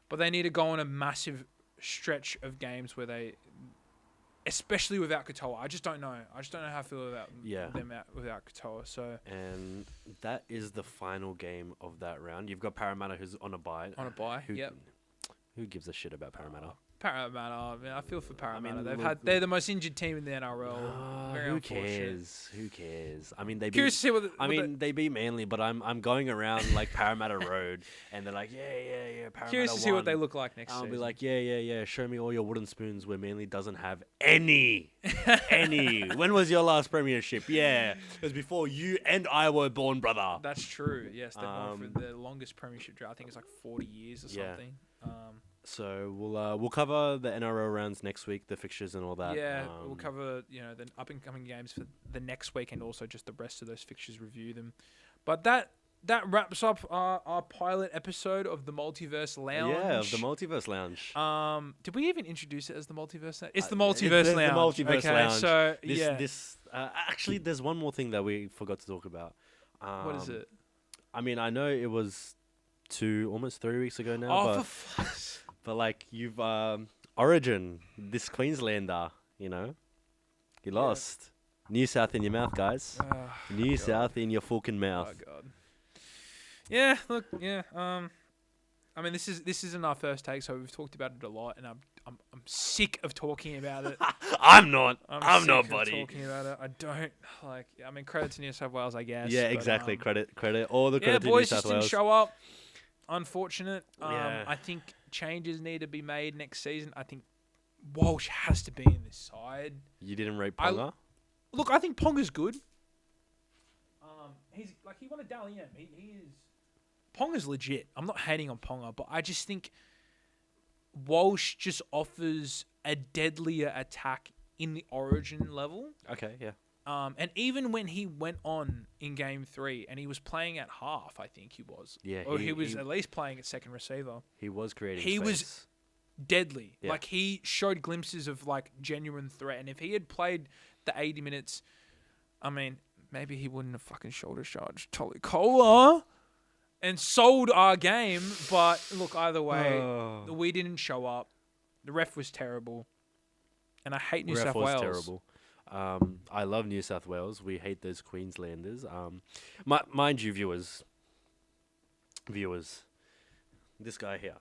but they need to go on a massive stretch of games where they, especially without Katoa. I just don't know. I just don't know how I feel about them without Katoa. So, and that is the final game of that round. You've got Parramatta, who's on a bye. Who gives a shit about Parramatta? Parramatta, man, I feel for Parramatta. They're the most injured team in the NRL. Very who unfortunate. Who cares? I mean, they Curious to see what they beat Manly, but I'm going around like Parramatta Road, and they're like, yeah, Parramatta. Curious to see what they look like next season. I'll be like, yeah. Show me all your wooden spoons where Manly doesn't have any. When was your last premiership? Yeah, it was before you and I were born, brother. That's true. Yes, they've gone for the longest premiership drought. I think it's like 40 years or something. So we'll cover the NRL rounds next week, the fixtures and all that. Yeah, we'll cover the up and coming games for the next week and also just the rest of those fixtures. Review them, but that wraps up our pilot episode of the Multiverse Lounge. Yeah, of the Multiverse Lounge. Did we even introduce it as the Multiverse Lounge? It's the Multiverse Lounge. The Multiverse Lounge. So actually, there's one more thing that we forgot to talk about. What is it? I mean, I know it was almost 3 weeks ago now, but like you've Origin, this Queenslander, he lost. New South in your mouth, guys. New South in your fucking mouth. Oh god. Yeah, look, yeah. I mean, this isn't our first take, so we've talked about it a lot, and I'm sick of talking about it. I'm not, buddy. Talking about it, I don't like. I mean, credit to New South Wales, I guess. Yeah, exactly. Credit. All the credit to New South Wales. Yeah, boys just didn't show up. Unfortunate. I think changes need to be made next season. I think Walsh has to be in this side. You didn't rate Ponga? Look, I think Ponga's good. He's like, he won a Dally M. He is. Ponga's legit. I'm not hating on Ponga, but I just think Walsh just offers a deadlier attack in the Origin level. Okay, yeah. And even when he went on in Game 3, and he was playing at half, I think he was. Yeah. Or he was at least playing at second receiver. He was creating He space. was deadly. Yeah. Like, he showed glimpses of, like, genuine threat. And if he had played the 80 minutes, I mean, maybe he wouldn't have fucking shoulder charged Tolikola and sold our game. But, look, either way, we didn't show up. The ref was terrible. And I hate New South Wales. Terrible. I love New South Wales. We hate those Queenslanders. Mind you, viewers, this guy here,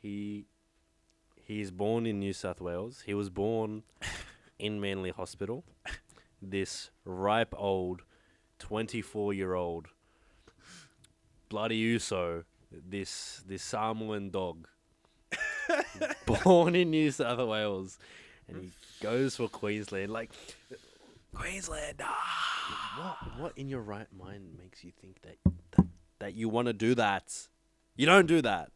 he's born in New South Wales. He was born in Manly Hospital. This ripe old 24-year-old bloody Uso, this Samoan dog, born in New South Wales. And he goes for Queensland. Like, Queensland. What in your right mind makes you think that you want to do that? You don't do that.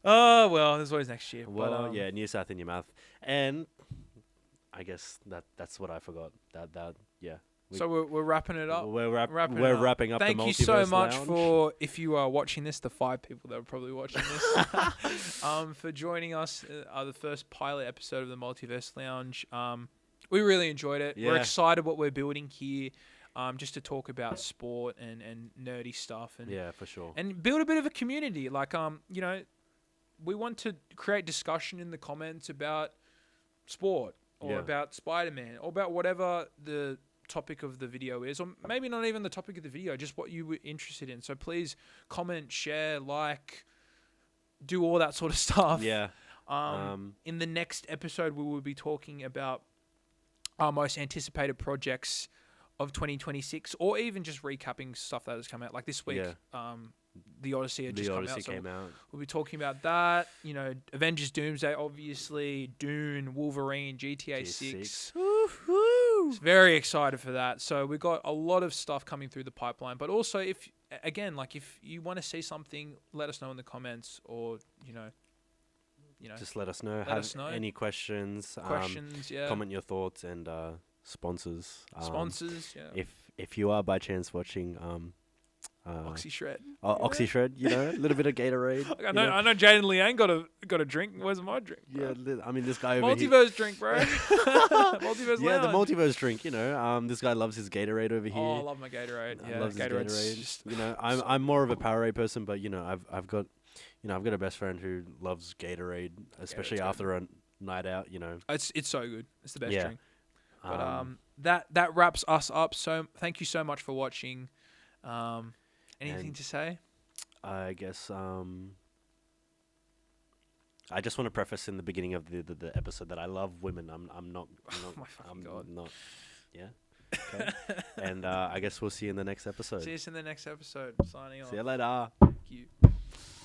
Oh, well, there's always next year. Well, yeah, New South in your mouth. And I guess that's what I forgot. Yeah. So we're wrapping it up. We're wrapping up. Thank the you so much Lounge. for, if you are watching this, the 5 people that are probably watching this, for joining us. The first pilot episode of the Multiverse Lounge. We really enjoyed it. Yeah. We're excited what we're building here, just to talk about sport and nerdy stuff. And yeah, for sure. And build a bit of a community. Like we want to create discussion in the comments about sport or about Spider-Man or about whatever the topic of the video is, or maybe not even the topic of the video, just what you were interested in. So please comment, share, like, do all that sort of stuff. Yeah. In the next episode, we will be talking about our most anticipated projects of 2026, or even just recapping stuff that has come out. Like this week, The Odyssey had just come out. We'll be talking about that. Avengers Doomsday, obviously, Dune, Wolverine, GTA 6. Very excited for that. So we've got a lot of stuff coming through the pipeline. But also, if you want to see something, let us know in the comments, or just let us know. Any questions? Comment your thoughts, and sponsors. Sponsors. Yeah. If you are by chance watching, Oxy Shred. Oxy Shred, you know, a little bit of Gatorade. I know Jade and Leanne got a drink. Where's my drink? Bro? Yeah, I mean, this guy over here. Multiverse drink, bro. Multiverse Yeah, the Lounge. Multiverse drink, you know. This guy loves his Gatorade over here. Oh, I love my Gatorade. Yeah, loves his Gatorade's Gatorade. just You know, I'm more of a Powerade person, but you know, I've got a best friend who loves Gatorade, especially Gatorade's after a night out. You know, it's so good. It's the best Yeah. drink. But that wraps us up. So thank you so much for watching. Anything And- to say? I guess I just want to preface in the beginning of the episode that I love women. I'm not. Oh my fucking I'm God. not. Yeah. Okay. And I guess we'll see you in the next episode. See us in the next episode. Signing off. See you later. Thank you.